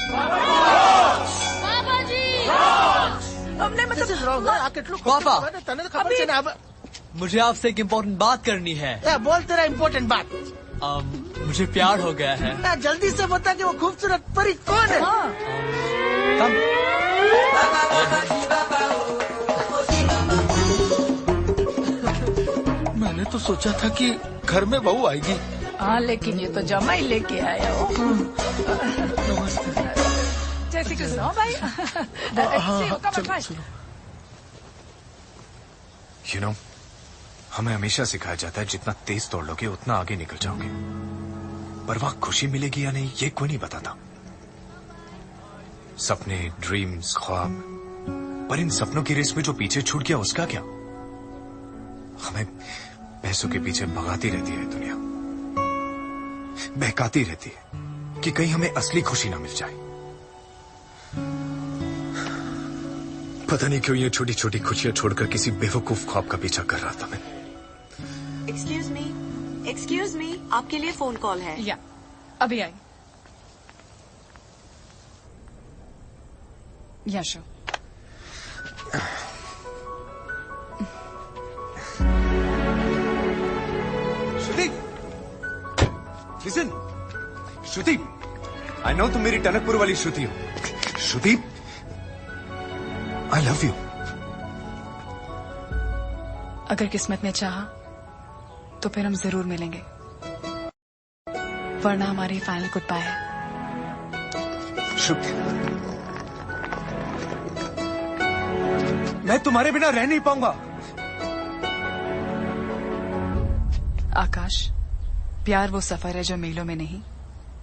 बाबा जी, हमने मतलब मुझे आपसे एक इम्पोर्टेंट बात करनी है। बोल तेरा इम्पोर्टेंट बात। मुझे प्यार हो गया है। जल्दी से बता कि वो खूबसूरत परी कौन है। मैंने तो सोचा था कि घर में बहू आएगी। हाँ, लेकिन ये तो जमाई लेके आया हो। जैसे कि भाई। You know, हमें हमेशा सिखाया जाता है जितना तेज दौड़ लोगे उतना आगे निकल जाओगे, पर वहां खुशी मिलेगी या नहीं ये कोई नहीं बताता। सपने, ड्रीम्स, ख्वाब, पर इन सपनों की रेस में जो पीछे छूट गया उसका क्या? हमें पैसों के पीछे भगाती रहती है दुनिया, बहकाती रहती है कि कहीं हमें असली खुशी ना मिल जाए। पता नहीं क्यों ये छोटी छोटी खुशियां छोड़कर किसी बेवकूफ ख्वाब का पीछा कर रहा था मैं। एक्सक्यूज मी, आपके लिए फोन कॉल है। या अभी आई। या sure. Shruti, listen, Shruti, I know तुम मेरी टनकपुर वाली श्रुति हो। श्रुति, आई लव यू। अगर किस्मत ने चाहा तो फिर हम जरूर मिलेंगे, वरना हमारी फाइनल गुड बाय है। श्रुति, मैं तुम्हारे बिना रह नहीं पाऊंगा। आकाश, प्यार वो सफर है जो मीलों में नहीं,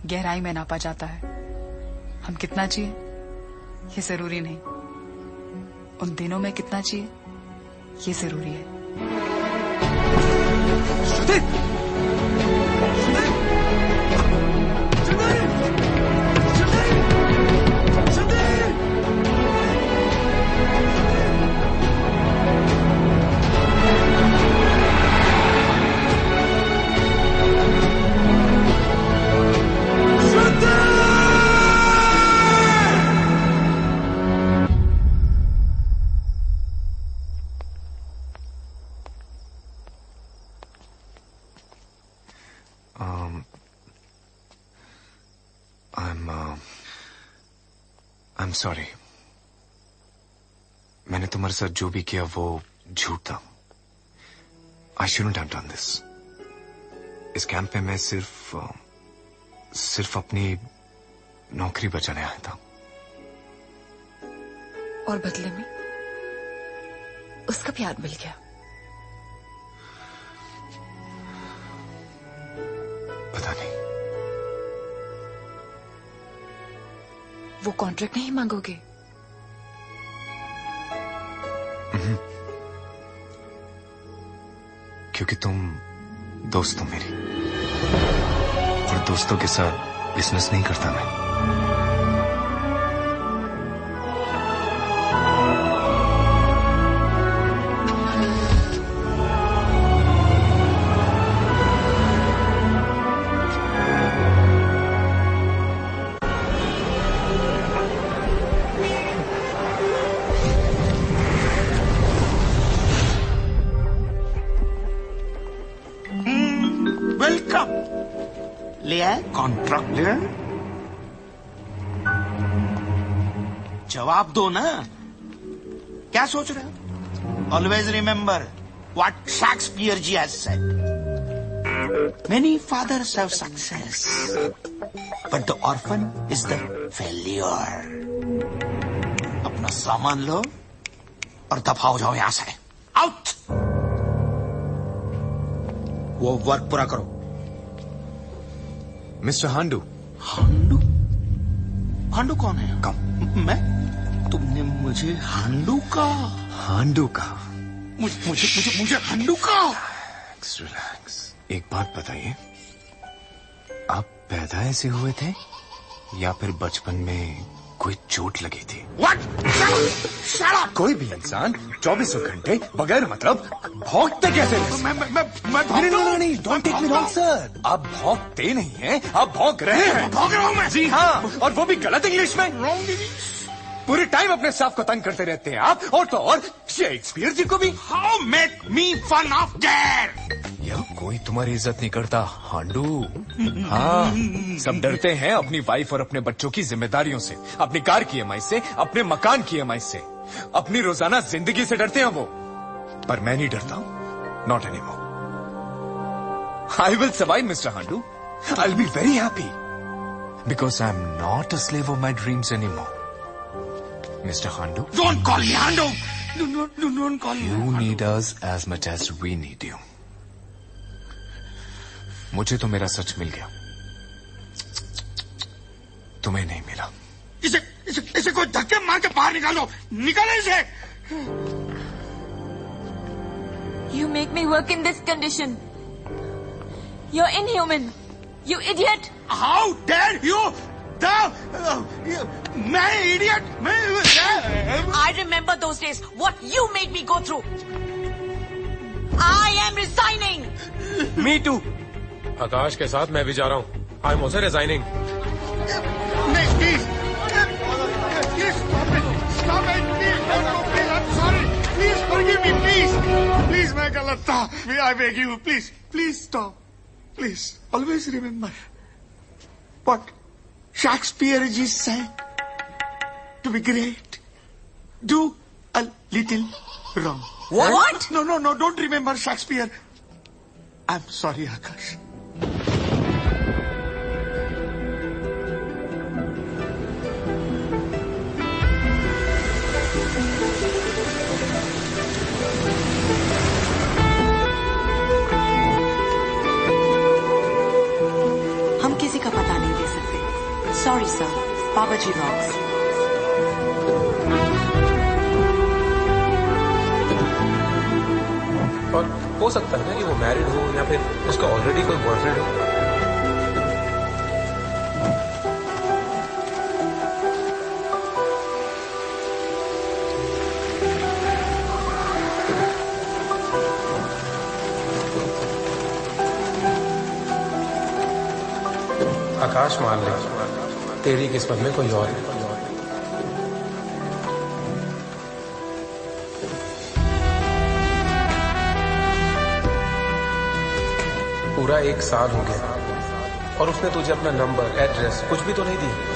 गहराई में नापा जाता है। हम कितना जिए ये जरूरी नहीं, उन दिनों में कितना जिए ये जरूरी है। श्रुति, I'm sorry. मैंने तुम्हारे साथ जो भी किया वो झूठ था। I shouldn't have done this. इस कैंप में मैं सिर्फ अपनी नौकरी बचाने आया था। और बदले में उसका प्यार मिल गया। पता नहीं। वो कॉन्ट्रैक्ट नहीं मांगोगे? क्योंकि तुम दोस्त हो मेरी, और दोस्तों के साथ बिजनेस नहीं करता मैं। वेलकम। ले आए कॉन्ट्रैक्ट ले आए? जवाब दो ना, क्या सोच रहे हो? Always remember what Shakespeare ji has said, many fathers have success but the orphan is the failure. अपना सामान लो और दफा जाओ यहां से, आउट। वो वर्क पूरा करो। मिस्टर हांडू। हांडू? हांडू कौन है? मैं? तुमने मुझे हांडू कहा? हांडू कहा? मुझे हांडू कहा? Relax, relax. एक बात बताइए, आप पैदा ऐसे हुए थे या फिर बचपन में कोई चोट लगी थी? What? Shut up! कोई भी इंसान 24 घंटे बगैर मतलब भौंकते कैसे? नहीं, don't take me wrong sir. आप भौंकते नहीं हैं, आप भौंक रहे हैं। भौंक रहा हूं मैं? जी हाँ, और वो भी गलत इंग्लिश में। Wrong English? पूरे टाइम अपने स्टाफ को तंग करते रहते हैं आप, और तो और शेक्सपियर जी को भी। How make me fun of that? यह कोई तुम्हारी इज्जत नहीं करता हांडू। हाँ, सब डरते हैं अपनी वाइफ और अपने बच्चों की जिम्मेदारियों से, अपनी कार की EMI से, अपने मकान की EMI से, अपनी रोजाना जिंदगी से डरते हैं वो। पर मैं नहीं डरता हूं, not anymore. I will survive mister हांडू। I will be very happy because I am not a slave of my dreams anymore. Mister हांडू, Don't call me Handu. Don't call me. You need us as much as we need you. मुझे तो मेरा सच मिल गया, तुम्हें नहीं मिला। इसे कोई धक्के मार के बाहर निकालो, निकालो इसे। You make me work in this condition. You're inhuman. You idiot. How dare you? मैं idiot? I remember those days. What you made me go through. I am resigning. Me too. आकाश के साथ मैं भी जा रहा हूँ. I am also resigning. नहीं, please stop it, please, please, I'm sorry, please forgive me, please, मैं गलत था. I beg you, please stop, please. Always remember what Shakespeare ji said: to be great, do a little wrong. What? No, don't remember Shakespeare. I'm sorry, Akash. हम किसी का पता नहीं दे सकते. Sorry sir, बाबा जी rocks. और हो सकता है ना कि वो मैरिड हो या फिर उसका ऑलरेडी कोई बॉयफ्रेंड हो. आकाश मान ले, तेरी किस्मत में कोई और है. पूरा 1 साल हो गया और उसने तुझे अपना नंबर, एड्रेस कुछ भी तो नहीं दिया.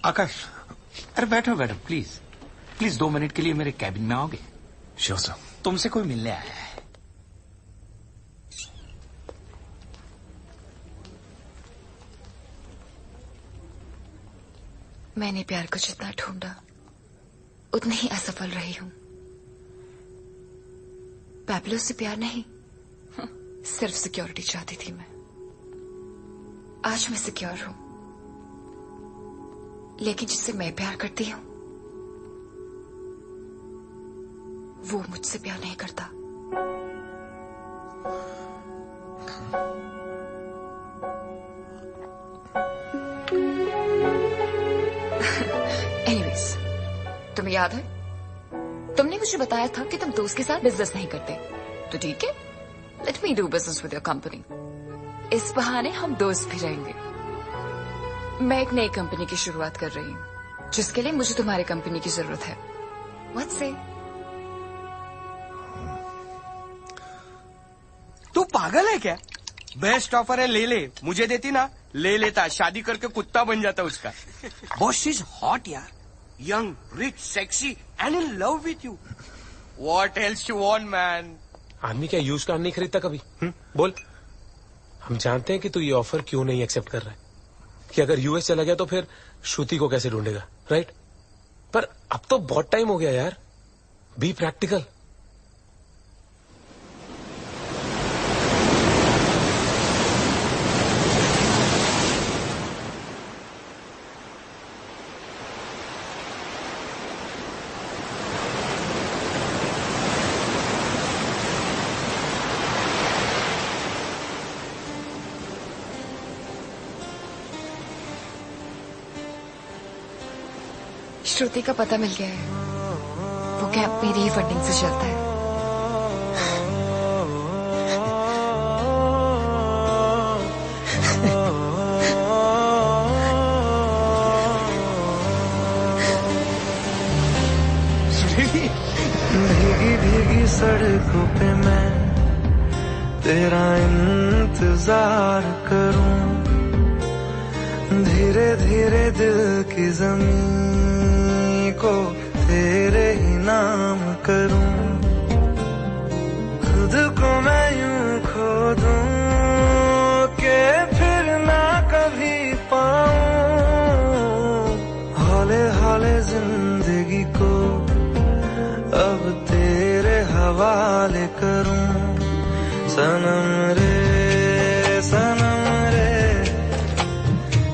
आकाश, अरे बैठो प्लीज 2 मिनट के लिए मेरे कैबिन में आओगे? Sure sir. तुमसे कोई मिलने आया है. मैंने प्यार को जितना ढूंढा उतनी ही असफल रही हूं. पैब्लो से प्यार नहीं, सिर्फ सिक्योरिटी चाहती थी मैं. आज मैं सिक्योर हूं, लेकिन जिससे मैं प्यार करती हूं वो मुझसे प्यार नहीं करता. एनीवेज, तुम्हें याद है तुमने मुझे बताया था कि तुम दोस्त के साथ बिजनेस नहीं करते. तो ठीक है, let me do business with your company. इस बहाने हम दोस्त भी रहेंगे. मैं एक नई कंपनी की शुरुआत कर रही हूँ जिसके लिए मुझे तुम्हारी कंपनी की जरूरत है. व्हाट से? तू पागल है क्या? बेस्ट ऑफर है, ले ले. मुझे देती ना, ले लेता. शादी करके कुत्ता बन जाता उसका. बॉस, शी इज हॉट यार. Young, rich, sexy and in love with you. What else you want man? आदमी क्या यूज कार नहीं खरीदता कभी? बोल. हम जानते हैं कि तू ये ऑफर क्यों नहीं एक्सेप्ट कर रहा है, कि अगर यूएस चला गया तो फिर श्रुति को कैसे ढूंढेगा, राइट? पर अब तो बहुत टाइम हो गया यार. Be practical. श्रुति का पता मिल गया है। वो कैंप मेरी ही फंडिंग से चलता है। भीगी भीगी सड़कों पे मैं तेरा इंतजार करूं, धीरे धीरे दिल की ज़मीं को तेरे ही नाम करूं, खुद को मैं यूं खो दूं कि फिर ना कभी पाऊं, हौले हौले जिंदगी को अब तेरे हवाले करूं। सनम रे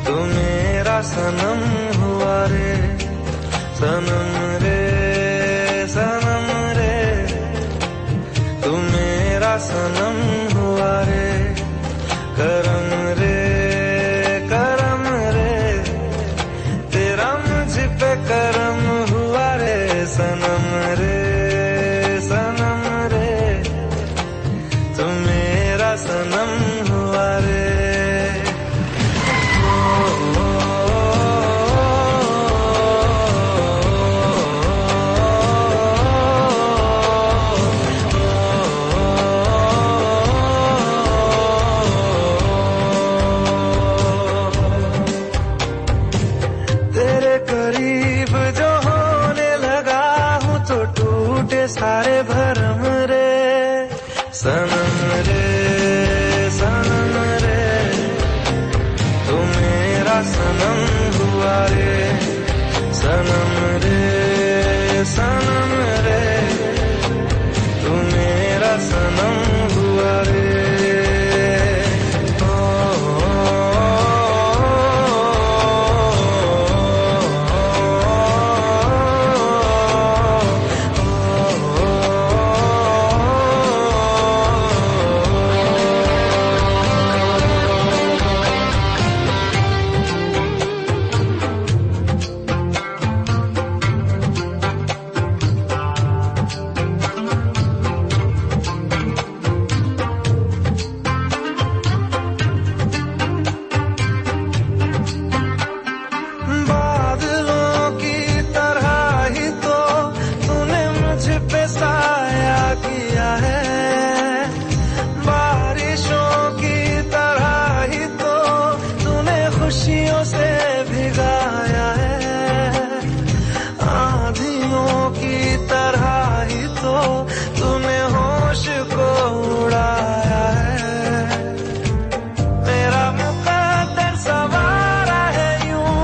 तू मेरा सनम हुआ रे, सनम रे तू मेरा सनम हुआ रे, करम रे तेरा मुझ पे करम हुआ रे, सनम रे तू मेरा सनम हुआ रे। तेरे करीब जो होने लगा हूँ तो टूटे सारे भरम रे, सनम रे तू मेरा सनम हुआ रे, सनम रे तू मेरा सनम हुआ रे। खुशियों से भिगाया है, आंधियों की तरह ही तो तूने होश को उड़ाया है, मेरा मुकद्दर सवारा है यूं,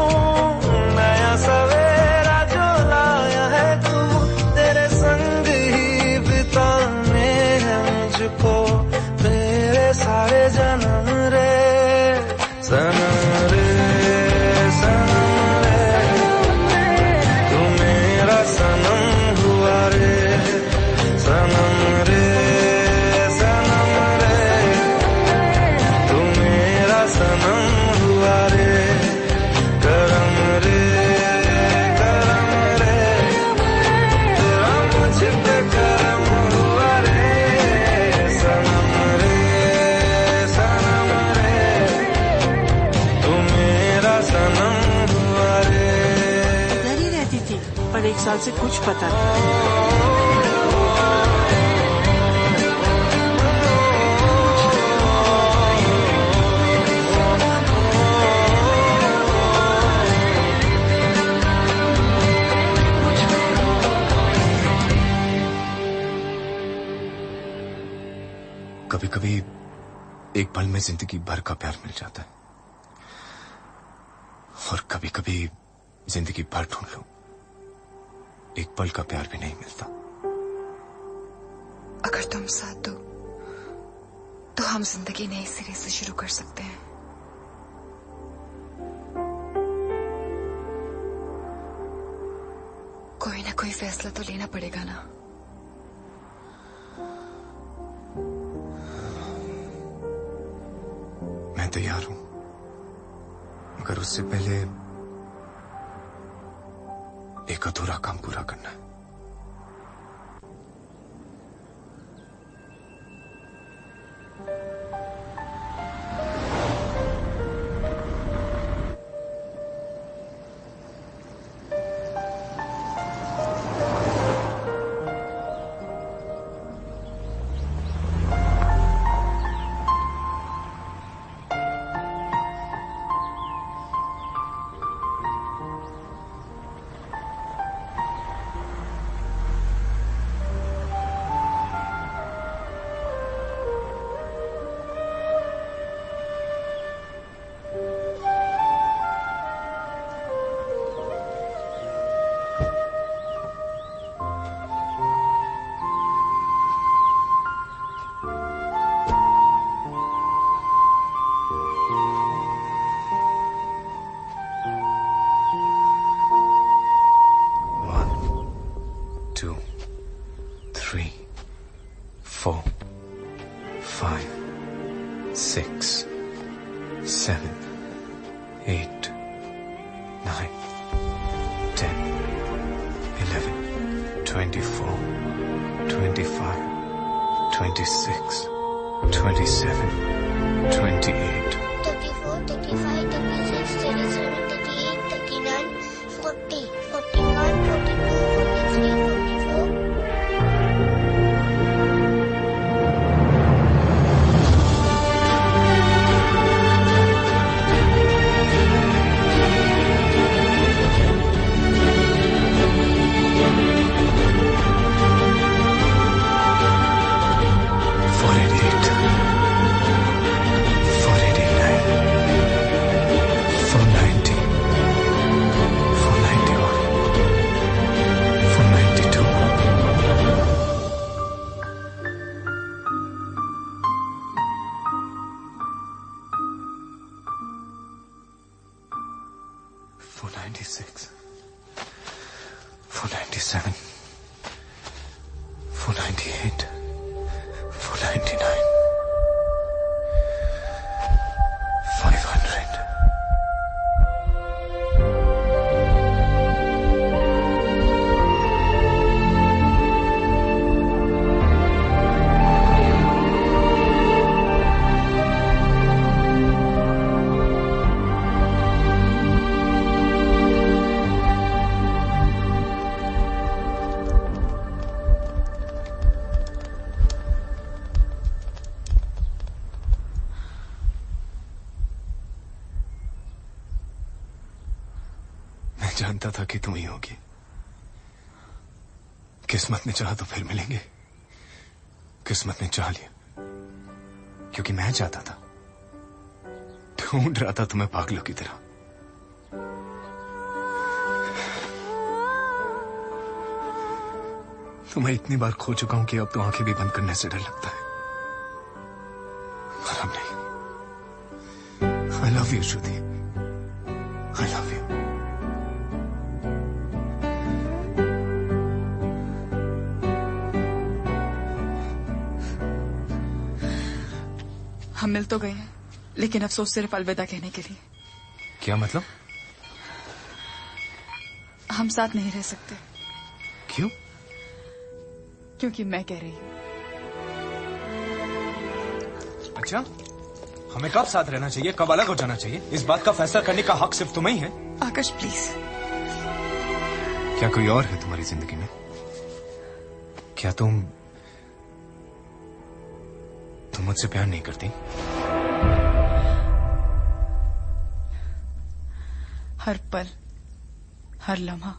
नया सवेरा जो लाया है तू, तेरे संग ही बिताने हैं मुझको मेरे सारे जन्म रे, सनम रे तू मेरा सनम हुआ रे, सनम रे तू मेरा सनम हुआ रे, करम रे तेरा मुझ पे करम हुआ रे, सनम रे तू मेरा सनम हुआ रे। इधर ही रहती थी पर 1 साल से कुछ पता नहीं। कभी कभी एक पल में जिंदगी भर का प्यार मिल जाता है, और कभी कभी जिंदगी भर ढूंढ लो एक पल का प्यार भी नहीं मिलता। अगर तुम साथ दो तो हम जिंदगी नए सिरे से शुरू कर सकते हैं। कोई ना कोई फैसला तो लेना पड़ेगा ना। मैं तैयार हूं, मगर उससे पहले एक अधूरा काम पूरा करना है। जानता था कि तुम ही होगी। किस्मत ने चाहा तो फिर मिलेंगे। किस्मत ने चाह लिया क्योंकि मैं चाहता था, ढूंढ रहा था तुम्हें पागलों की तरह। तुम्हें इतनी बार खो चुका हूं कि अब तो आंखें भी बंद करने से डर लगता है। पर अब नहीं। I love you Shruti, I love you. हम मिल तो गए हैं, लेकिन अफसोस सिर्फ अलविदा कहने के लिए। क्या मतलब? हम साथ नहीं रह सकते। क्यों? क्योंकि मैं कह रही हूँ। अच्छा, हमें कब साथ रहना चाहिए, कब अलग हो जाना चाहिए, इस बात का फैसला करने का हक सिर्फ तुम्हें ही है। आकाश प्लीज। क्या कोई और है तुम्हारी जिंदगी में? क्या तुम मुझसे प्यार नहीं करती? हर पल, हर लम्हा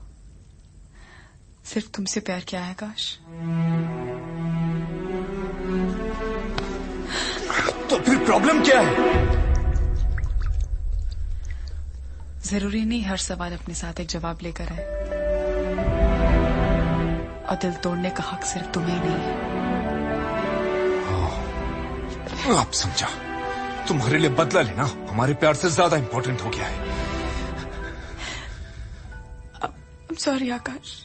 सिर्फ तुमसे प्यार किया है आकाश। तो फिर प्रॉब्लम क्या है? जरूरी नहीं हर सवाल अपने साथ एक जवाब लेकर आए, और दिल तोड़ने का हक सिर्फ तुम्हें नहीं है। आप समझा, तुम्हारे लिए बदला लेना हमारे प्यार से ज्यादा इंपॉर्टेंट हो गया है। I'm sorry Akash,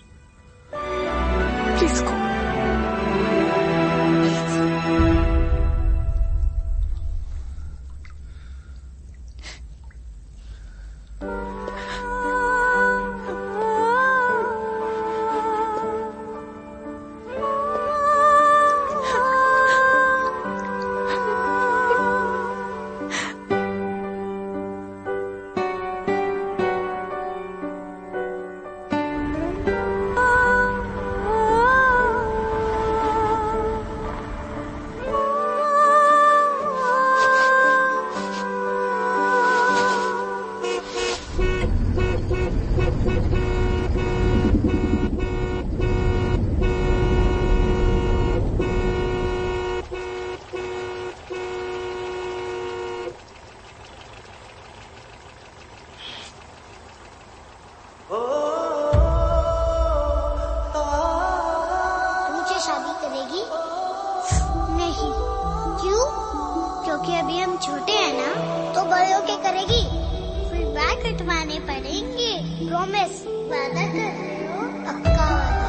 please go. क्योंकि अभी हम छोटे हैं ना, तो बड़े होके करेगी, फिर बाल कटवाने पड़ेंगे। प्रॉमिस, वादा कर रहे हो? पक्का वादा।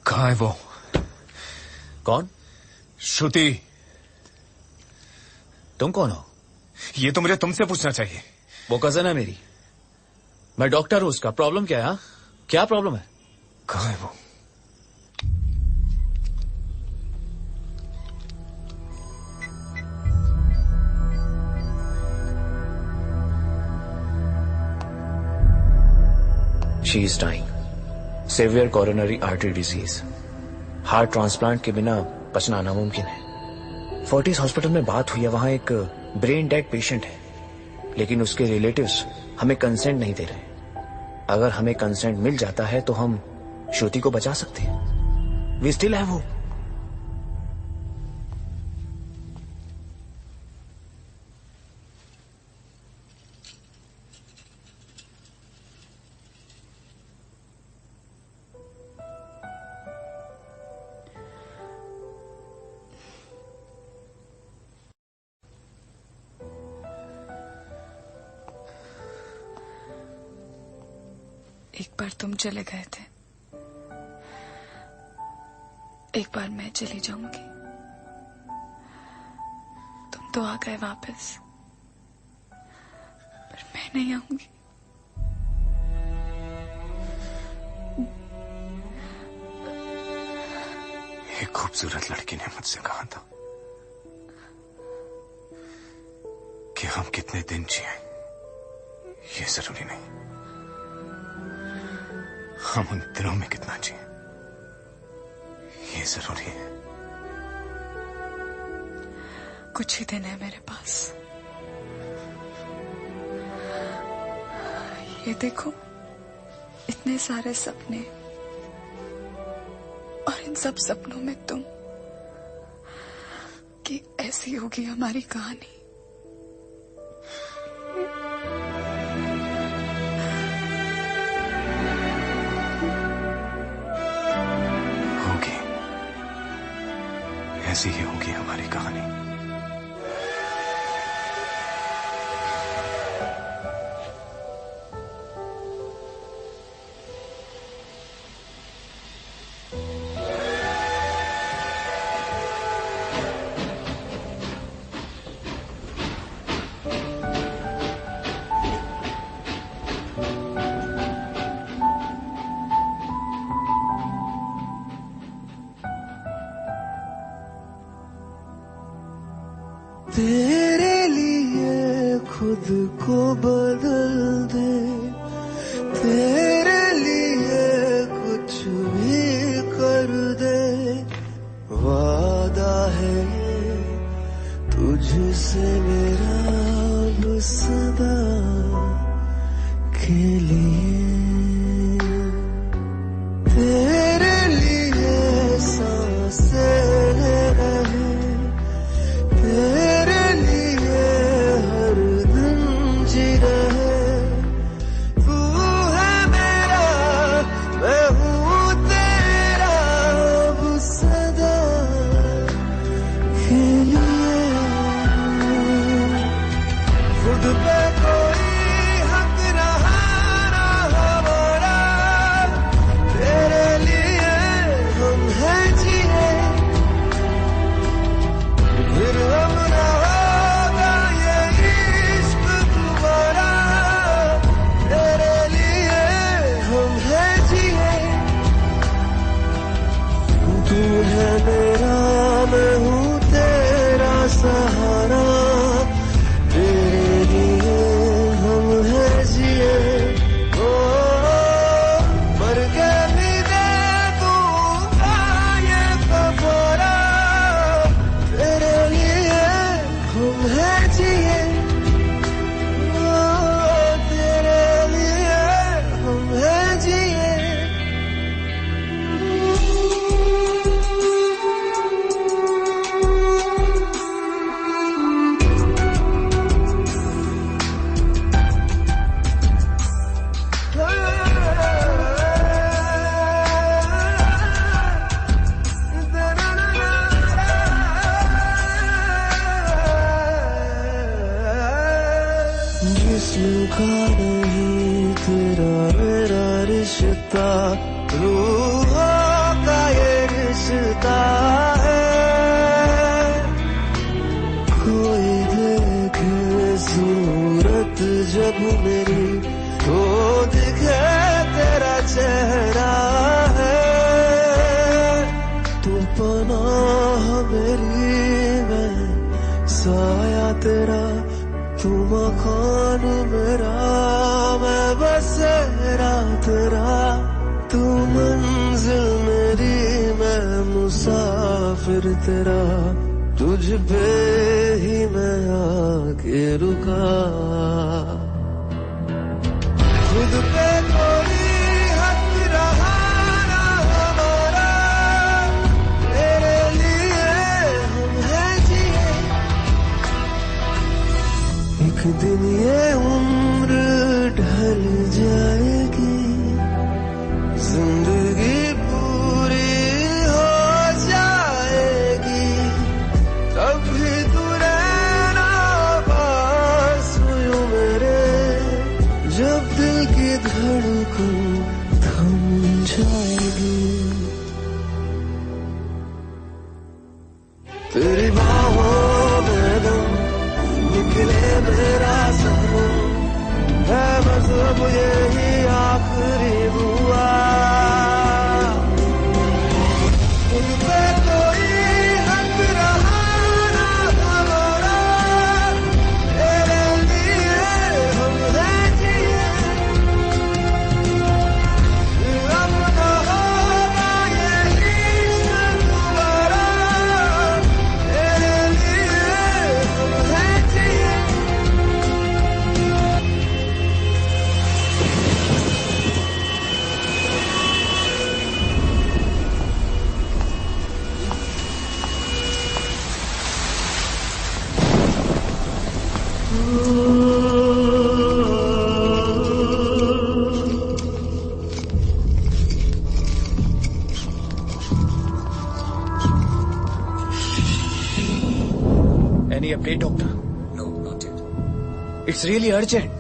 कहाँ है वो? कौन? श्रुति। तुम कौन हो? ये तो मुझे तुमसे पूछना चाहिए। वो कजन है मेरी, मैं डॉक्टर हूं उसका। प्रॉब्लम क्या है? हाँ? क्या प्रॉब्लम है? कहाँ है वो? She is dying, severe coronary artery disease. Heart transplant के बिना बचना नामुमकिन है। फोर्टिस हॉस्पिटल में बात हुई है, वहां एक ब्रेन डेड पेशेंट है, लेकिन उसके रिलेटिव्स हमें कंसेंट नहीं दे रहे। अगर हमें कंसेंट मिल जाता है तो हम श्रुति को बचा सकते हैं। We still have hope. एक बार तुम चले गए थे, एक बार मैं चली जाऊंगी। तुम तो आ गए वापस, पर मैं नहीं आऊंगी। एक खूबसूरत लड़की ने मुझसे कहा था कि हम कितने दिन जिए ये जरूरी नहीं, हम उन दिनों में कितना जिए ये जरूरी है। कुछ ही दिन है मेरे पास। ये देखो, इतने सारे सपने, और इन सब सपनों में तुम, कि ऐसी होगी हमारी कहानी। होगी, ऐसी ही होगी हमारी कहानी। तेरे लिए खुद को बदल दे, तेरे लिए कुछ भी कर दे, वादा है ये तुझसे मेरा अब सदा के लिए। तेरे लिए सांसें रहे, तेरे लिए हर दिन जी रहे, मेरा, मैं हूँ तेरा सहारा, तेरे लिए हम हैं जिए, ओ मर के भी दे दूंगा ये कफारा, तेरे लिए हम हैं जिए, ओ तेरे लिए हम हैं जिए। जिस्म का नहीं तेरा मेरा रिश्ता, रूहों का ये रिश्ता है, कोई देखे सूरत जब मेरी तो दिखे तेरा चेहरा है, तू पनाह मेरी, मैं साया तेरा, तू मकान मेरा, मैं बसेरा तेरा, तू मंजिल मेरी, मैं मुसाफिर तेरा, तुझ पे ही मैं आके रुका, खुद पे कोई हक रहा ना हमारा, तेरे लिए हम हैं जिए, एक दिन ये उम्र ढल जाएगी, जिंदगी पूरी हो जाएगी, तब भी तू रहना पास यूं मेरे, जब दिल की धड़कन थम जाएगी, तेरी बाहों में दम निकले मेरा सनम, है बस अब यही आखिरी दुआ, तुम पे कोई हक रहा ना हमारा, तेरे लिए हम हैं जिए, अब न होगा ये इश्क दोबारा, तेरे लिए हम हैं जिए। Any update, doctor? No, not yet. It's really urgent.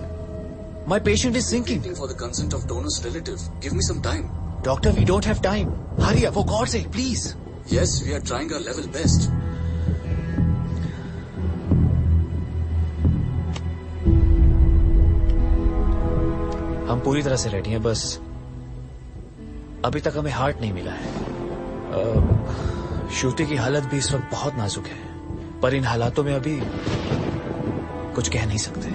My patient is sinking. Waiting for the consent of donor's relative. Give me some time. Doctor, we don't have time. Hurry up, for God's sake, please. Yes, we are trying our level best. हम पूरी तरह से ready हैं, बस अभी तक हमें heart नहीं मिला है। श्रुति की हालत भी इस वक्त बहुत नाजुक है, पर इन हालातों में अभी कुछ कह नहीं सकते।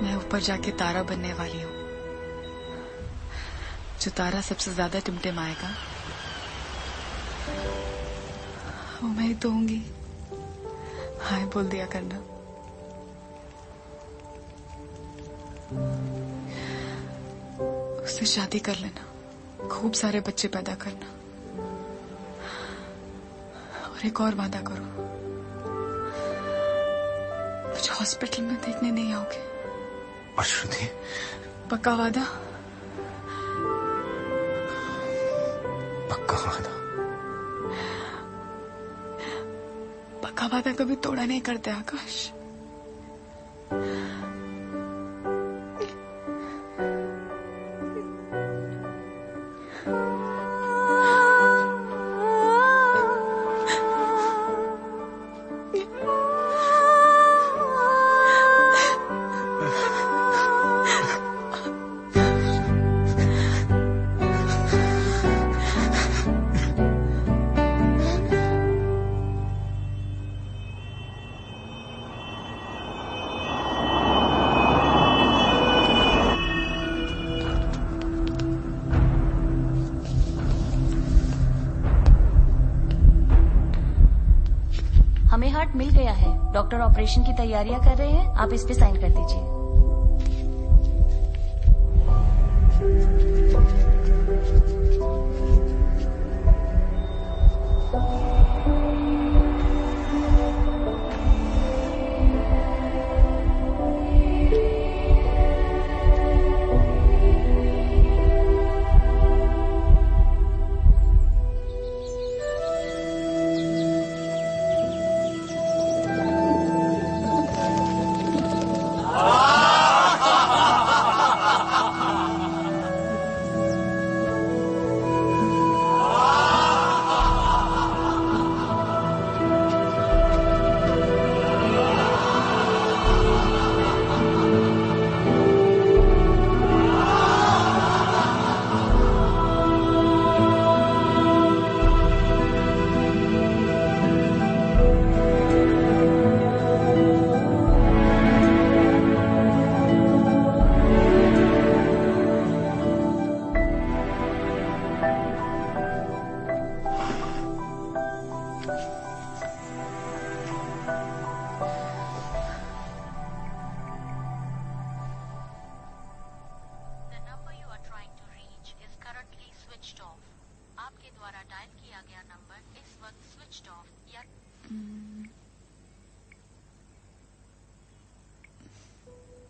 मैं ऊपर जाके तारा बनने वाली हूँ, जो तारा सबसे ज्यादा टिमटिमाएगा वो मैं ही तो होंगी। हाय बोल दिया करना। उससे शादी कर लेना, खूब सारे बच्चे पैदा करना, और एक और वादा करो, मुझे हॉस्पिटल में देखने नहीं आओगे। और श्रुति? पक्का वादा? पक्का वादा। पक्का वादा कभी तोड़ा नहीं करते आकाश। मिल गया है। डॉक्टर ऑपरेशन की तैयारियां कर रहे हैं, आप इस पे साइन कर दीजिए।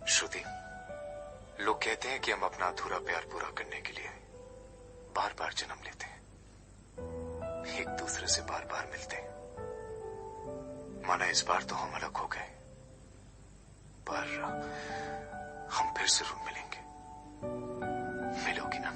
श्रुति, लोग कहते हैं कि हम अपना अधूरा प्यार पूरा करने के लिए बार बार जन्म लेते हैं, एक दूसरे से बार बार मिलते हैं। माना इस बार तो हम अलग हो गए, पर हम फिर जरूर मिलेंगे। मिलोगी ना?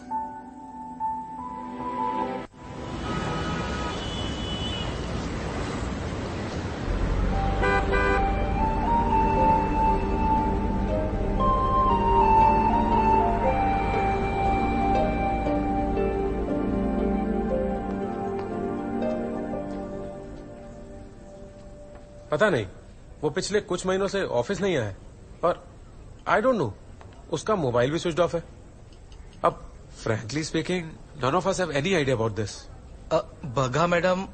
पता नहीं, वो पिछले कुछ महीनों से ऑफिस नहीं आया है और आई डोंट नो, उसका मोबाइल भी स्विच ऑफ है। अब frankly speaking, none of us have any idea about this. बगा मैडम,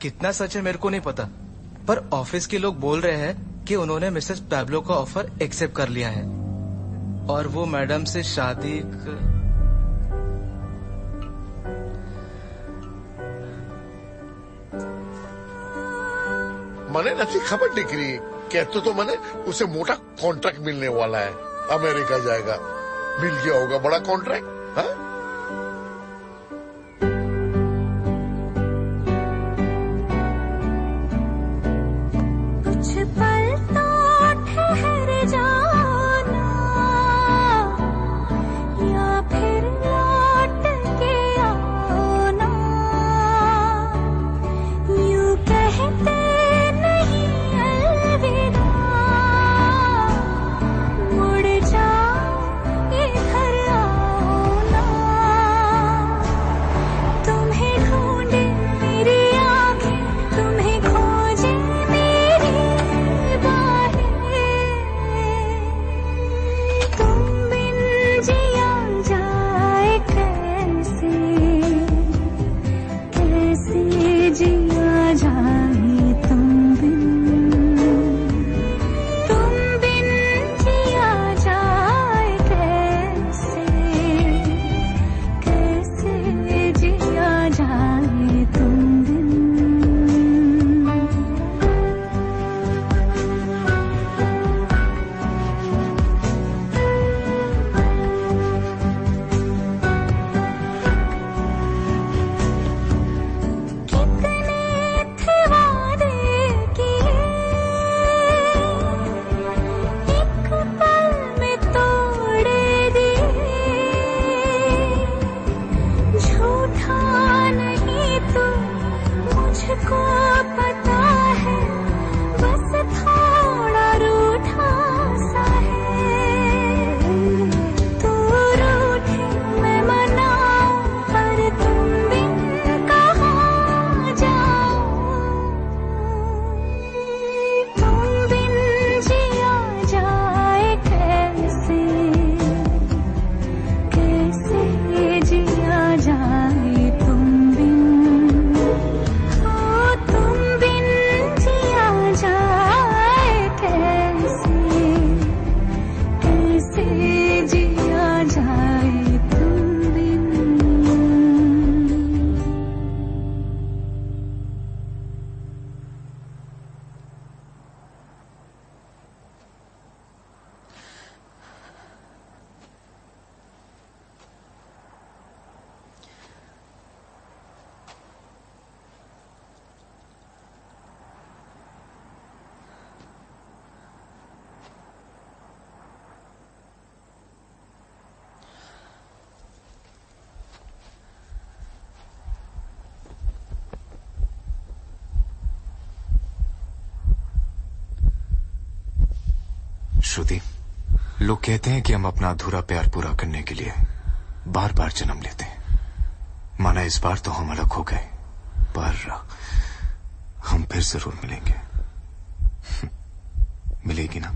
कितना सच है मेरे को नहीं पता, पर ऑफिस के लोग बोल रहे हैं कि उन्होंने मिसेस पैब्लो का ऑफर एक्सेप्ट कर लिया है और वो मैडम से शादी મને નથી ખબર દીકરી, कहते तो मैंने उसे मोटा कॉन्ट्रैक्ट मिलने वाला है, अमेरिका जाएगा। मिल गया होगा बड़ा कॉन्ट्रैक्ट। हाँ? कुछ पल तो ठहर जाना या फिर लौट के आना, यूं कहते मुड़ जा, ये घर आओ ना। श्रुति, लोग कहते हैं कि हम अपना अधूरा प्यार पूरा करने के लिए बार बार जन्म लेते हैं। माना इस बार तो हम अलग हो गए, पर हम फिर जरूर मिलेंगे। मिलेगी ना?